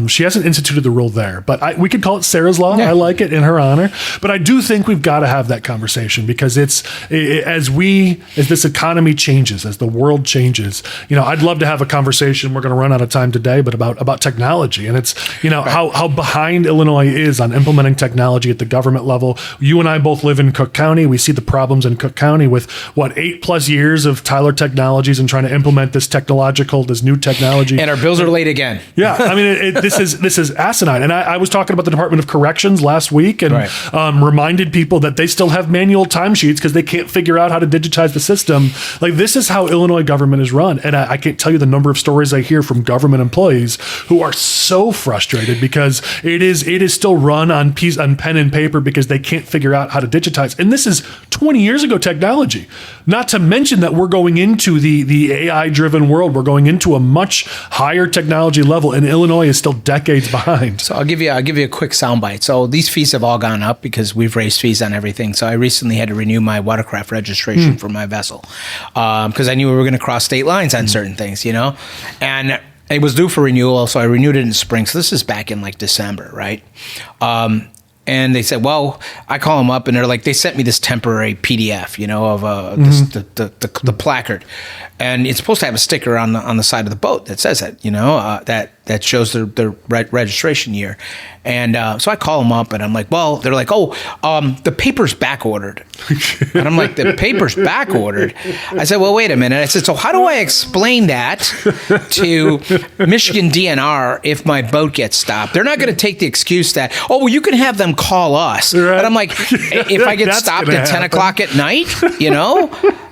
she hasn't instituted the rule there, but we could call it Sarah's law. Yeah. I like it in her honor, but I do think we've got to have that conversation, because as this economy changes, as the world changes, I'd love to have a conversation. We're going to run out of time today, but about technology, and it's how behind Illinois is on implementing technology at the government level. You and I both live in Cook County. We see the problems in Cook County with 8+ years of Tyler Technologies and trying to implement this new technology, and our bills are late again. Yeah, I mean, this is asinine. And I was talking about the Department of Corrections last week, and reminded people that they still have manual timesheets because they can't figure out how to digitize the system. Like, this is how Illinois government is run. And I can't tell you the number of stories I hear from government employees who are so frustrated because it is still run on pen and paper because they can't figure out how to digitize. And this is 20 years ago technology. Not to mention that we're going into the AI-driven world. We're going into a much higher technology level, and Illinois is still decades behind. So I'll give you a quick soundbite. So these fees have all gone up because we've raised fees on everything. So I recently had to renew my watercraft registration for my vessel, because I knew we were going to cross state lines on certain things, and it was due for renewal. So I renewed it in spring. So this is back in like December, right? And they said, well, I call them up, and they're like, they sent me this temporary PDF, of the placard, and it's supposed to have a sticker on the side of the boat that says it, that shows their registration year. And so I call them up, and I'm like, well, they're like, the paper's back ordered. And I'm like, the paper's back ordered? I said, well, wait a minute. I said, so how do I explain that to Michigan DNR if my boat gets stopped? They're not going to take the excuse that, well, you can have them call us. Right. And I'm like, if I get stopped at 10 o'clock at night,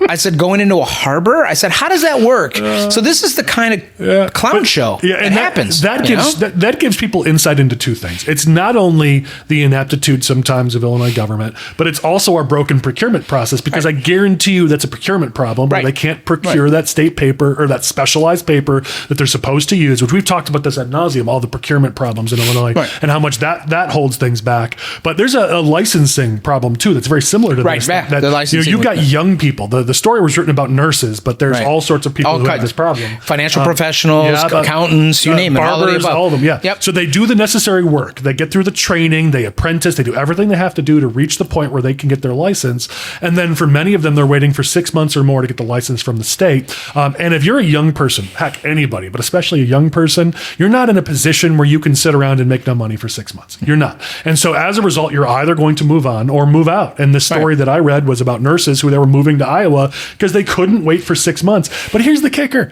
I said, going into a harbor? I said, how does that work? So this is the kind of clown show that happens. That gives people insight into two things. It's not only the ineptitude sometimes of Illinois government, but it's also our broken procurement process, because I guarantee you that's a procurement problem where they can't procure that state paper or that specialized paper that they're supposed to use, which we've talked about this ad nauseum, all the procurement problems in Illinois and how much that holds things back. But there's a licensing problem too that's very similar to this. You've got young people. The story was written about nurses, but there's all sorts of people who have this problem. Financial professionals, accountants, you name it. Barbers, all of them. Yeah. Yep. So they do the necessary work. They get through the training, they apprentice, they do everything they have to do to reach the point where they can get their license. And then for many of them, they're waiting for 6 months or more to get the license from the state. And if you're a young person, heck, anybody, but especially a young person, you're not in a position where you can sit around and make no money for 6 months. You're not. And so as a result, you're either going to move on or move out. And the story that I read was about nurses who they were moving to Iowa because they couldn't wait for 6 months. But here's the kicker.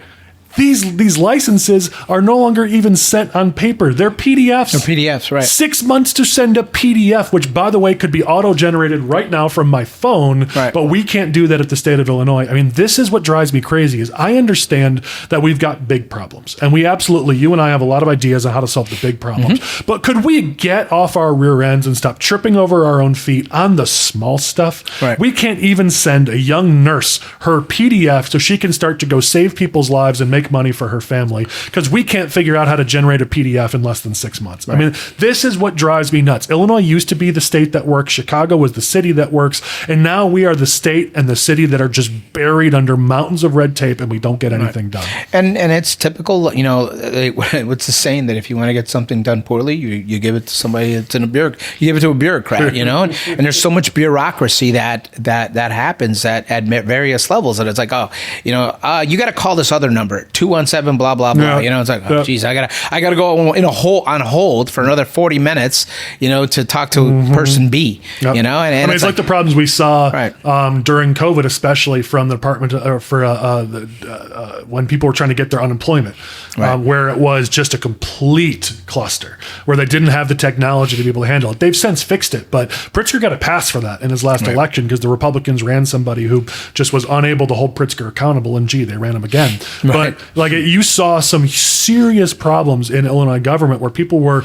These licenses are no longer even sent on paper. They're PDFs. They're PDFs, right. 6 months to send a PDF, which, by the way, could be auto-generated right now from my phone, but we can't do that at the state of Illinois. I mean, this is what drives me crazy, is I understand that we've got big problems, and we absolutely, you and I have a lot of ideas on how to solve the big problems, but could we get off our rear ends and stop tripping over our own feet on the small stuff? Right. We can't even send a young nurse her PDF so she can start to go save people's lives and make make money for her family because we can't figure out how to generate a PDF in less than 6 months. Right. I mean, this is what drives me nuts. Illinois used to be the state that works. Chicago was the city that works. And now we are the state and the city that are just buried under mountains of red tape and we don't get anything done. And it's typical, you know, what's the saying that if you want to get something done poorly, you give it to somebody that's in a bureaucrat. You give it to a bureaucrat, you know? And there's so much bureaucracy that happens at various levels that it's like, oh, you know, you got to call this other number, 217 blah blah blah. Yeah. You know, it's like, oh, geez, I gotta go on hold for another 40 minutes, you know, to talk to person B. Yep. You know, and I mean, it's like the problems we saw during COVID, especially from the department when people were trying to get their unemployment, where it was just a complete cluster, where they didn't have the technology to be able to handle it. They've since fixed it, but Pritzker got a pass for that in his last election because the Republicans ran somebody who just was unable to hold Pritzker accountable, and they ran him again. But like you saw some serious problems in Illinois government where people were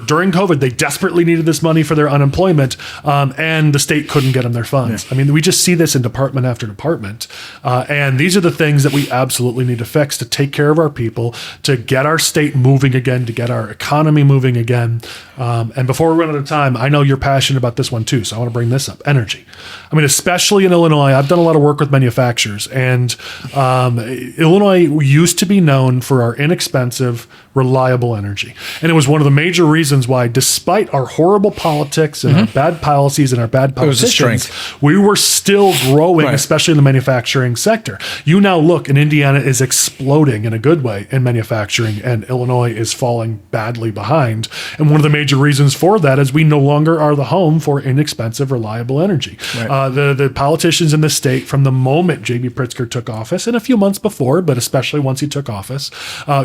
during COVID, they desperately needed this money for their unemployment, and the state couldn't get them their funds. I mean, we just see this in department after department, and these are the things that we absolutely need to fix to take care of our people, to get our state moving again, to get our economy moving again. And before we run out of time, I know you're passionate about this one too, so I want to bring this up: energy. I mean, especially in Illinois, I've done a lot of work with manufacturers, and Illinois used to be known for our inexpensive, reliable energy. And it was one of the major reasons why, despite our horrible politics and our bad policies and our bad politicians, we were still growing, especially in the manufacturing sector. You now look, and Indiana is exploding in a good way in manufacturing, and Illinois is falling badly behind. And one of the major reasons for that is we no longer are the home for inexpensive, reliable energy. The politicians in the state, from the moment J.B. Pritzker took office, and a few months before, but especially once he took office,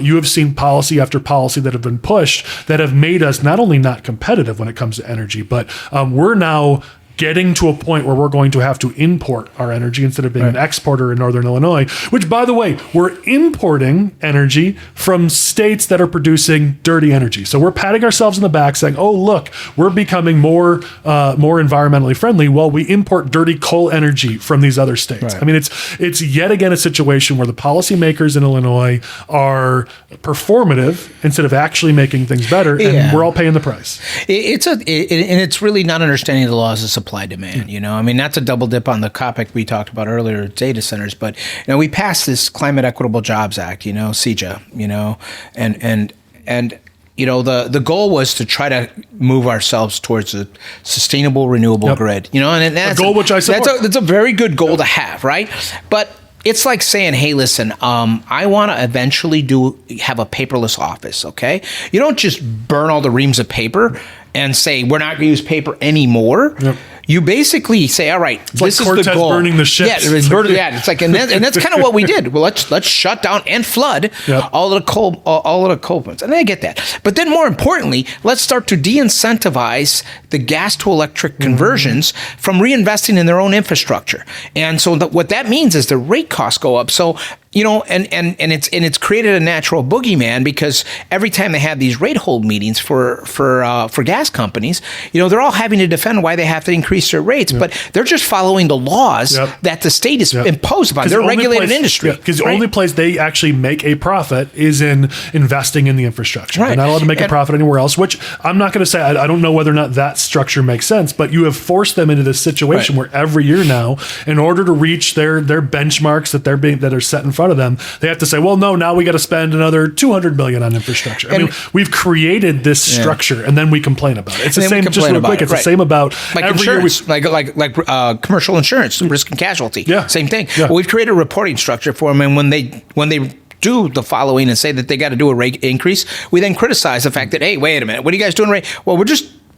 you have seen policy after policy that have been pushed that have made us not only not competitive when it comes to energy, but we're now getting to a point where we're going to have to import our energy instead of being an exporter in Northern Illinois, which, by the way, we're importing energy from states that are producing dirty energy. So we're patting ourselves in the back saying, oh, look, we're becoming more environmentally friendly while we import dirty coal energy from these other states. I mean, it's yet again a situation where the policymakers in Illinois are performative instead of actually making things better, and we're all paying the price. It's really not understanding the laws of supply demand. You know, I mean, not to double dip on the topic we talked about earlier, data centers, but you know, we passed this Climate Equitable Jobs Act, you know, CEJA, you know, and you know, the goal was to try to move ourselves towards a sustainable, renewable grid. You know, and that's a goal which I support. That's a very good goal to have, right? But it's like saying, hey, listen, I want to eventually have a paperless office, okay? You don't just burn all the reams of paper and say, we're not going to use paper anymore. You basically say, all right, it's this like is the goal. burning the ships. It's like, and that's kind of what we did. Well, let's shut down and flood all of the coal plants, and I get that. But then, more importantly, let's start to de-incentivize the gas to electric conversions from reinvesting in their own infrastructure. And so what that means is the rate costs go up. So, you know, and it's created a natural boogeyman, because every time they have these rate hold meetings for gas companies, you know, they're all having to defend why they have to increase their rates, but they're just following the laws that the state is imposed upon. They're a regulated industry. Because the only place they actually make a profit is in investing in the infrastructure. They're not allowed to make a profit anywhere else, which I'm not going to say, I don't know whether or not that structure makes sense, but you have forced them into this situation where every year now, in order to reach their benchmarks that are set in front of them, they have to say, well, no, now we got to spend another $200 million on infrastructure. I mean, we've created this structure, and then we complain about it. It's the same. Just real quick, it's the same about like every insurance, year like commercial insurance, risk and casualty. Same thing. Well, we've created a reporting structure for them, and when they do the following and say that they got to do a rate increase, we then criticize the fact that, hey, wait a minute, what are you guys doing? Well,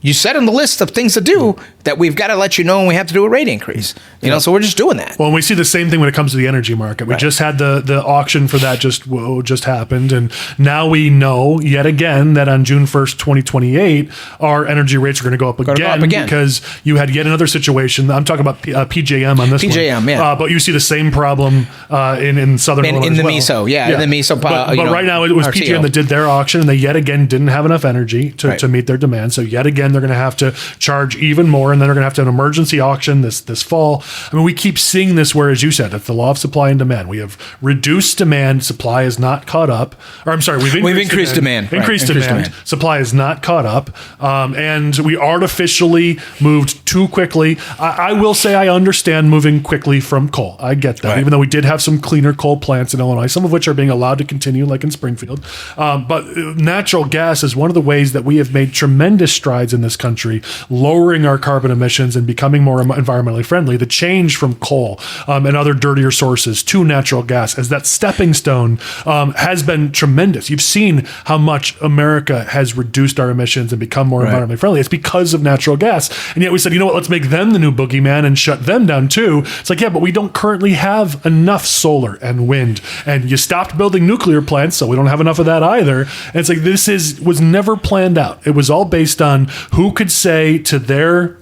you said on the list of things to do that we've got to let you know when we have to do a rate increase. You know, so we're just doing that. Well, we see the same thing when it comes to the energy market. We just had the auction for that just happened, and now we know yet again that on June 1st, 2028, our energy rates are going to go up again because you had yet another situation. I'm talking about PJM on this one. But you see the same problem in Southern Illinois in the MISO, in the MISO. But right now it was RTO. PJM that did their auction, and they yet again didn't have enough energy to meet their demand. So yet again, then they're going to have to charge even more, and then they're going to have to have an emergency auction this fall. I mean, we keep seeing this where, as you said, it's the law of supply and demand. We have reduced demand, supply is not caught up. Or I'm sorry, we've increased demand. Increased demand. Supply is not caught up, and we artificially moved too quickly. I will say I understand moving quickly from coal. I get that, even though we did have some cleaner coal plants in Illinois, some of which are being allowed to continue, like in Springfield. But natural gas is one of the ways that we have made tremendous strides in this country, lowering our carbon emissions and becoming more environmentally friendly. The change from coal and other dirtier sources to natural gas as that stepping stone has been tremendous. You've seen how much America has reduced our emissions and become more environmentally friendly. It's because of natural gas. And yet we said, you know what, let's make them the new boogeyman and shut them down too. It's like, yeah, but we don't currently have enough solar and wind. And you stopped building nuclear plants, so we don't have enough of that either. And it's like, this was never planned out. It was all based on who could say to their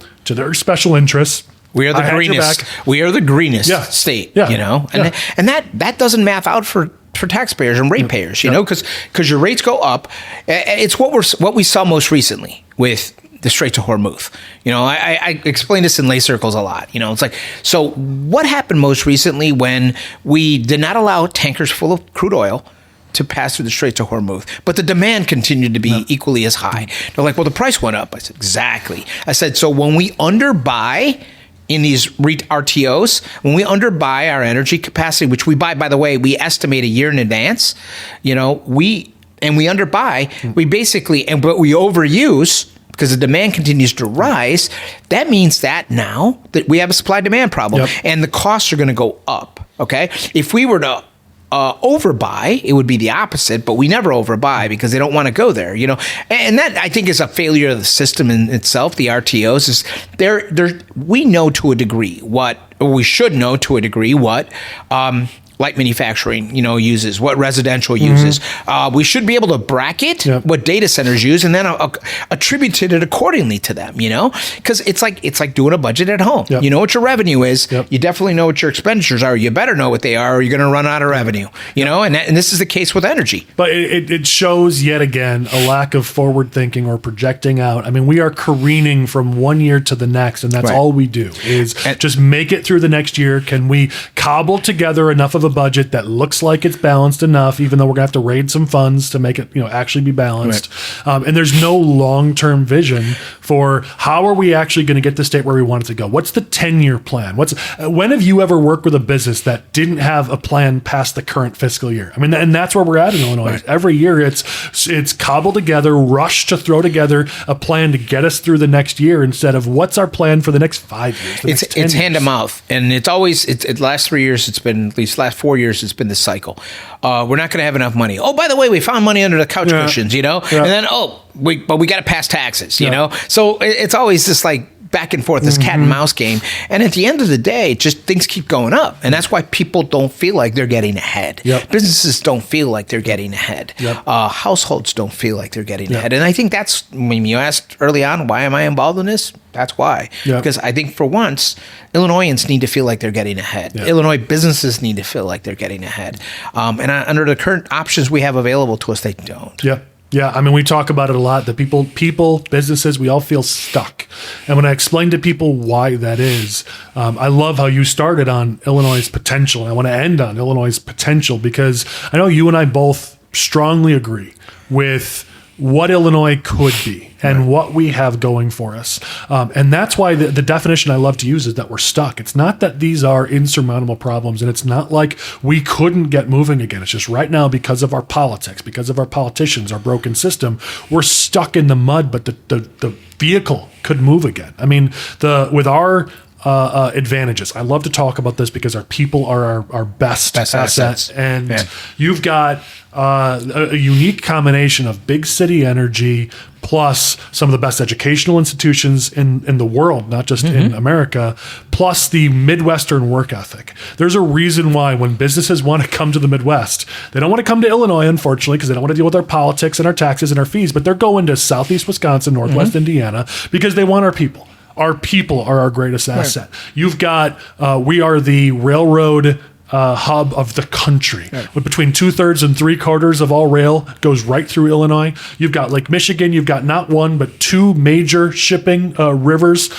special interests, we are the greenest. We are the greenest state, you know, and that doesn't math out for taxpayers and ratepayers, you know, because your rates go up. It's what we saw most recently with the Strait of Hormuz. You know, I explain this in lay circles a lot. You know, it's like, so what happened most recently when we did not allow tankers full of crude oil to pass through the Strait of Hormuz, but the demand continued to be equally as high? They're like, well, the price went up. I said, exactly. I said, so when we underbuy in these RTOs, when we underbuy our energy capacity, which we buy, by the way, we estimate a year in advance, you know, we underbuy, we basically, but we overuse because the demand continues to rise. That means that now that we have a supply demand problem and the costs are going to go up. Okay. If we were to overbuy, it would be the opposite, but we never overbuy because they don't want to go there, you know. And that, I think, is a failure of the system in itself. The RTOs is we know to a degree or we should know to a degree what light manufacturing, you know, uses, what residential uses. We should be able to bracket what data centers use and then attribute it accordingly to them, you know, because it's like doing a budget at home. You know what your revenue is. You definitely know what your expenditures are. You better know what they are or you're going to run out of revenue, you know, and this is the case with energy. But it shows yet again a lack of forward thinking or projecting out. I mean, we are careening from one year to the next, and that's all we do is just make it through the next year. Can we cobble together enough of a budget that looks like it's balanced enough, even though we're gonna have to raid some funds to make it, you know, actually be balanced. And there's no long-term vision for how are we actually going to get the state where we want it to go. What's the 10-year plan? When have you ever worked with a business that didn't have a plan past the current fiscal year? I mean, and that's where we're at in Illinois. Every year it's cobbled together, rushed to throw together a plan to get us through the next year instead of what's our plan for the next 5 years. It's hand to mouth, and it's always the last 3 years. It's been at least last 4 years. It's been this cycle. We're not going to have enough money. Oh, by the way, we found money under the couch cushions, you know, and then but we got to pass taxes, you know. So it's always this like back and forth, this cat and mouse game. And at the end of the day, just things keep going up. And that's why people don't feel like they're getting ahead. Businesses don't feel like they're getting ahead. Households don't feel like they're getting ahead. And I think that's, when you asked early on, why am I involved in this? That's why. Because I think for once, Illinoisans need to feel like they're getting ahead. Illinois businesses need to feel like they're getting ahead. And under the current options we have available to us, they don't. Yeah, I mean, we talk about it a lot, that people, businesses, we all feel stuck. And when I explain to people why that is, I love how you started on Illinois' potential. I want to end on Illinois' potential because I know you and I both strongly agree with what Illinois could be and what we have going for us. And that's why the definition I love to use is that we're stuck. It's not that these are insurmountable problems, and it's not like we couldn't get moving again. It's just right now, because of our politics, because of our politicians, our broken system, we're stuck in the mud, but the vehicle could move again. I mean, with our advantages. I love to talk about this because our people are our best assets. And you've got a unique combination of big city energy plus some of the best educational institutions in the world, not just in America, plus the Midwestern work ethic. There's a reason why when businesses want to come to the Midwest, they don't want to come to Illinois, unfortunately, because they don't want to deal with our politics and our taxes and our fees, but they're going to Southeast Wisconsin, Northwest Indiana, because they want our people. Our people are our greatest asset. You've got, we are the railroad hub of the country. Right. With between 2/3 and 3/4 of all rail goes right through Illinois. You've got Lake Michigan. You've got not one, but two major shipping rivers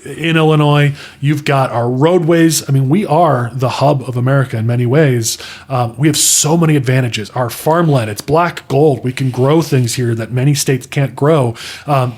in Illinois. You've got our roadways. I mean, we are the hub of America in many ways. We have so many advantages. Our farmland, it's black gold. We can grow things here that many states can't grow.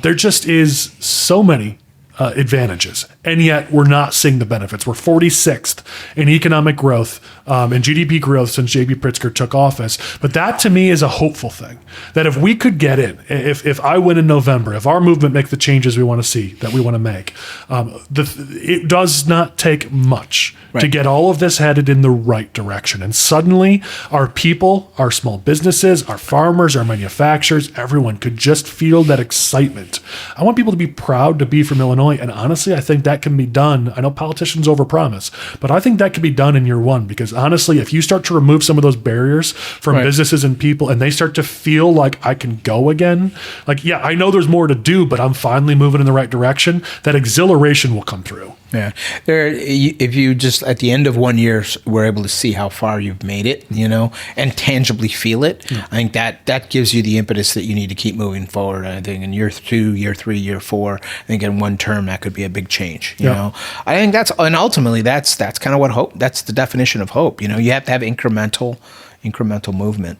There just is so many advantages, and yet we're not seeing the benefits. We're 46th in economic growth and GDP growth since J.B. Pritzker took office. But that to me is a hopeful thing, that if we could get in, if I win in November, if our movement makes the changes we want to see, that we want to make, it does not take much to get all of this headed in the right direction. And suddenly our people, our small businesses, our farmers, our manufacturers, everyone could just feel that excitement. I want people to be proud to be from Illinois. And honestly, I think that can be done. I know politicians overpromise, but I think that can be done in year one, because honestly, if you start to remove some of those barriers from businesses and people, and they start to feel like I can go again, like, yeah, I know there's more to do, but I'm finally moving in the right direction, that exhilaration will come through. Yeah. If you just at the end of 1 year were able to see how far you've made it, and tangibly feel it, I think that gives you the impetus that you need to keep moving forward. I think in year 2, year 3, year 4, I think in one term that could be a big change. You know, I think and ultimately that's kind of what hope. That's the definition of hope. You have to have incremental movement.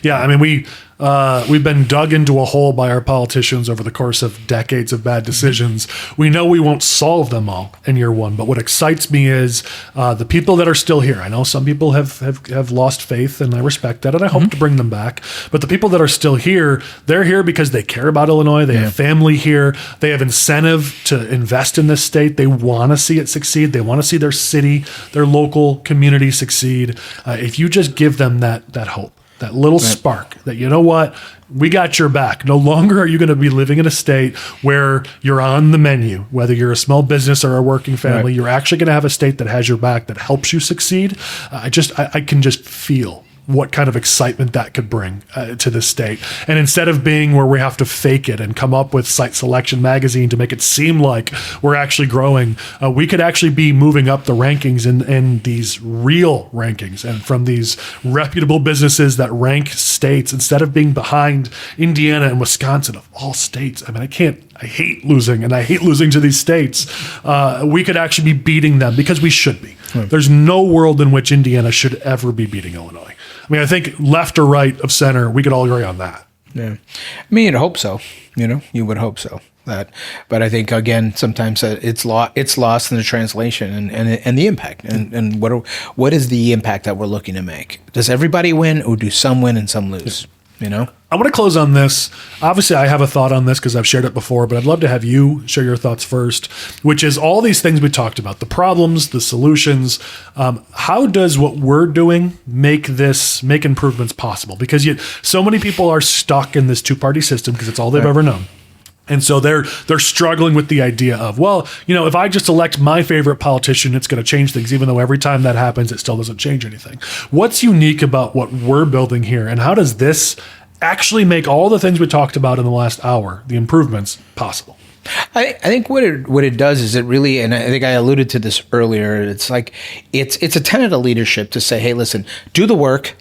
Yeah, I mean, we've been dug into a hole by our politicians over the course of decades of bad decisions. We know we won't solve them all in year one, but what excites me is the people that are still here. I know some people have lost faith, and I respect that, and I hope to bring them back. But the people that are still here, they're here because they care about Illinois. They have family here. They have incentive to invest in this state. They want to see it succeed. They want to see their city, their local community succeed. If you just give them that hope, that little spark, that, you know what, we got your back. No longer are you going to be living in a state where you're on the menu, whether you're a small business or a working family. You're actually going to have a state that has your back, that helps you succeed. I can just feel what kind of excitement that could bring to the state. And instead of being where we have to fake it and come up with Site Selection Magazine to make it seem like we're actually growing, we could actually be moving up the rankings in these real rankings, and from these reputable businesses that rank states, instead of being behind Indiana and Wisconsin of all states. I mean, I hate losing, and I hate losing to these states. We could actually be beating them, because we should be. There's no world in which Indiana should ever be beating Illinois. I mean, I think left or right of center, we could all agree on that. Yeah. I mean, you'd hope so. You would hope so. But I think, again, sometimes it's lost in the translation and the impact. And what is the impact that we're looking to make? Does everybody win, or do some win and some lose? I want to close on this. Obviously, I have a thought on this because I've shared it before, but I'd love to have you share your thoughts first, which is all these things we talked about, the problems, the solutions. How does what we're doing make improvements possible? Because so many people are stuck in this two-party system because it's all they've ever known. And so they're struggling with the idea of, well, if I just elect my favorite politician, it's going to change things, even though every time that happens, it still doesn't change anything. What's unique about what we're building here, and how does this actually make all the things we talked about in the last hour, the improvements, possible? I think what it does is it really, and I think I alluded to this earlier, it's like it's a tenet of leadership to say, hey, listen, do the work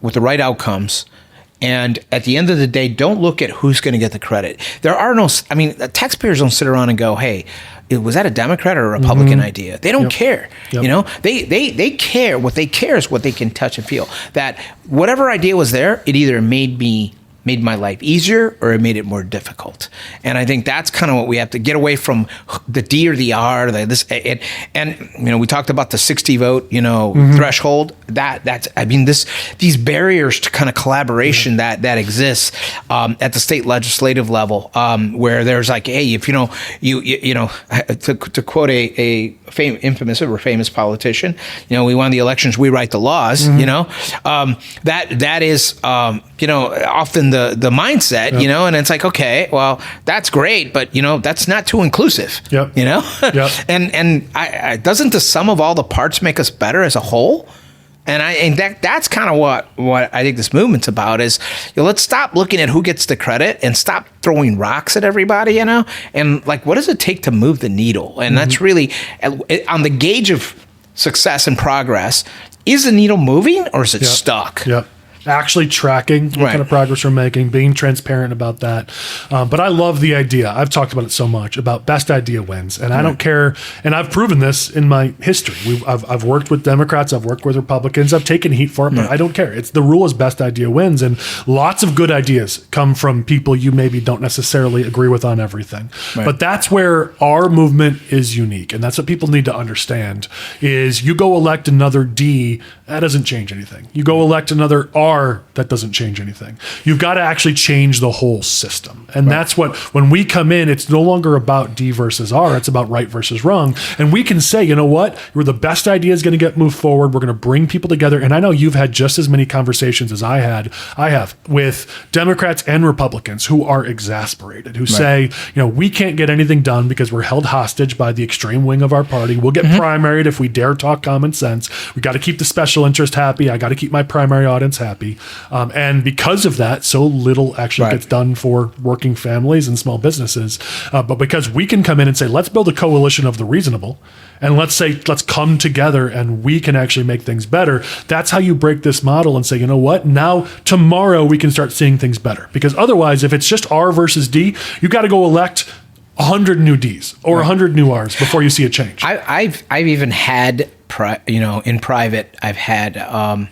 with the right outcomes. And at the end of the day, don't look at who's going to get the credit. Taxpayers don't sit around and go, hey, was that a Democrat or a Republican idea? They don't care. They care. What they care is what they can touch and feel. That whatever idea was there, it either made my life easier or it made it more difficult. And I think that's kind of what we have to get away from, the D or the R. We talked about the 60 vote, threshold. These barriers to kind of collaboration that exists at the state legislative level, where there's like, hey, if to quote a infamous or famous politician, we won the elections, we write the laws. That is often the mindset, and it's like, okay, well, that's great, but that's not too inclusive. And doesn't the sum of all the parts make us better as a whole? And that's kind of what I think this movement's about is, let's stop looking at who gets the credit and stop throwing rocks at everybody, and like, what does it take to move the needle? And that's really on the gauge of success and progress, is the needle moving or is it stuck? Yep. Actually tracking what kind of progress we're making, being transparent about that. But I love the idea. I've talked about it so much about best idea wins. And I don't care. And I've proven this in my history. I've worked with Democrats. I've worked with Republicans. I've taken heat for it, but I don't care. It's the rule is best idea wins. And lots of good ideas come from people you maybe don't necessarily agree with on everything. But that's where our movement is unique. And that's what people need to understand is you go elect another D, that doesn't change anything. You go elect another R, that doesn't change anything. You've got to actually change the whole system. And that's what, when we come in, it's no longer about D versus R, it's about right versus wrong. And we can say, you know what, the best idea is going to get moved forward. We're going to bring people together. And I know you've had just as many conversations as I have with Democrats and Republicans who are exasperated, who say, we can't get anything done because we're held hostage by the extreme wing of our party. We'll get primaried if we dare talk common sense. We got to keep the special interest happy. I got to keep my primary audience happy. And because of that, so little actually gets done for working families and small businesses. But because we can come in and say, let's build a coalition of the reasonable, and let's come together and we can actually make things better. That's how you break this model and say, you know what, now tomorrow we can start seeing things better. Because otherwise, if it's just R versus D, you got to go elect 100 new Ds or 100 new Rs before you see a change. I've even had, in private, I've had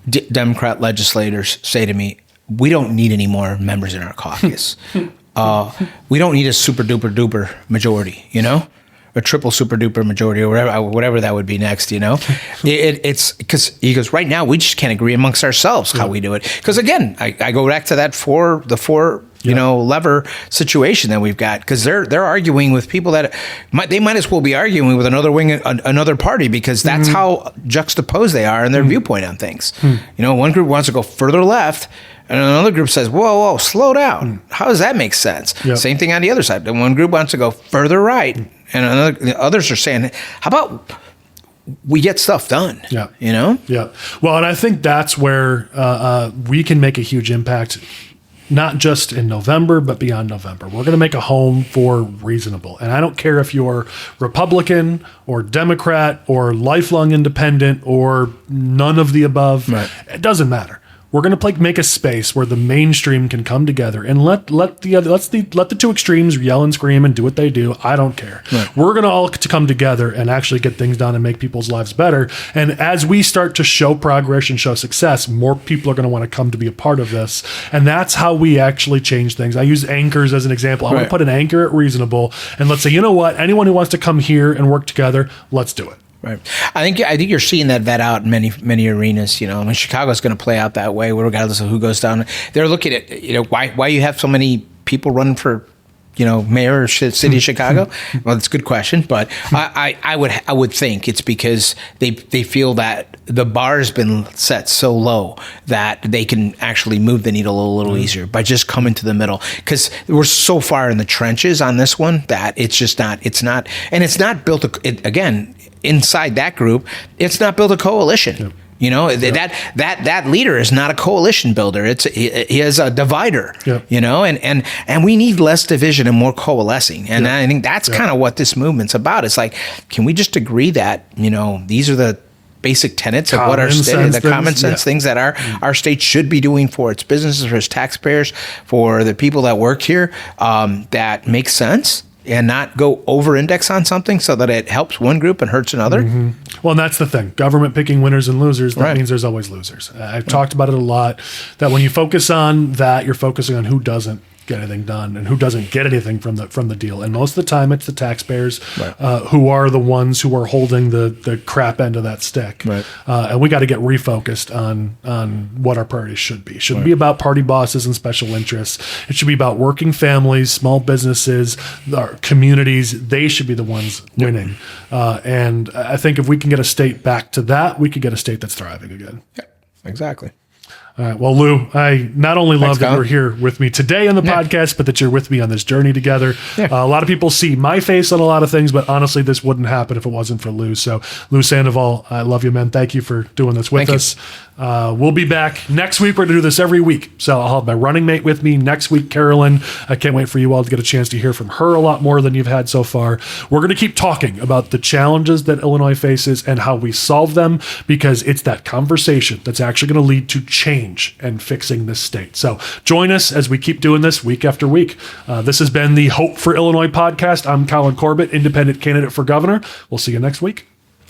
Democrat legislators say to me, we don't need any more members in our caucus. We don't need a super duper duper majority, a triple super duper majority or whatever that would be next, It's because he goes, right now we just can't agree amongst ourselves how we do it. Because again, I go back to that four lever situation that we've got, because they're arguing with people that they might as well be arguing with another wing, another party, because that's how juxtaposed they are in their viewpoint on things. One group wants to go further left, and another group says, whoa, slow down. How does that make sense? Same thing on the other side. And one group wants to go further right, and the others are saying, how about we get stuff done? Yeah. Well, and I think that's where we can make a huge impact, not just in November, but beyond November. We're going to make a home for reasonable. And I don't care if you're Republican or Democrat or lifelong independent or none of the above. It doesn't matter. We're going to make a space where the mainstream can come together and let the two extremes yell and scream and do what they do. I don't care. We're going to all come together and actually get things done and make people's lives better. And as we start to show progress and show success, more people are going to want to come to be a part of this. And that's how we actually change things. I use anchors as an example. I want to put an anchor at reasonable, and let's say, you know what? Anyone who wants to come here and work together, let's do it. Right. I think you're seeing that vet out in many arenas. Chicago's going to play out that way, regardless of who goes down. They're looking at why you have so many people running for mayor of city of Chicago. Well, that's a good question, but I would think it's because they feel that the bar has been set so low that they can actually move the needle a little easier by just coming to the middle, because we're so far in the trenches on this one that it's not built again. Inside that group, it's not built a coalition. That leader is not a coalition builder. He is a divider. And we need less division and more coalescing. And I think that's kind of what this movement's about. It's like, can we just agree that these are the basic tenets of what our state, the common sense things that our state should be doing for its businesses, for its taxpayers, for the people that work here, that makes sense, and not go over-index on something so that it helps one group and hurts another. Well, and that's the thing. Government picking winners and losers, that means there's always losers. I've talked about it a lot, that when you focus on that, you're focusing on who doesn't get anything done and who doesn't get anything from the deal. And most of the time, it's the taxpayers who are the ones who are holding the crap end of that stick. And we got to get refocused on what our priorities should be. It shouldn't be about party bosses and special interests. It should be about working families, small businesses, our communities. They should be the ones winning. And I think if we can get a state back to that, we could get a state that's thriving again. Yeah, exactly. All right. Well, Lou, I not only love that you're here with me today on the podcast, but that you're with me on this journey together. A lot of people see my face on a lot of things, but honestly, this wouldn't happen if it wasn't for Lou. So, Lou Sandoval, I love you, man. Thank you for doing this with us. We'll be back next week. We're going to do this every week. So I'll have my running mate with me next week, Carolyn. I can't wait for you all to get a chance to hear from her a lot more than you've had so far. We're going to keep talking about the challenges that Illinois faces and how we solve them, because it's that conversation that's actually going to lead to change and fixing this state. So join us as we keep doing this week after week. This has been the Hope for Illinois podcast. I'm Collin Corbett, independent candidate for governor. We'll see you next week.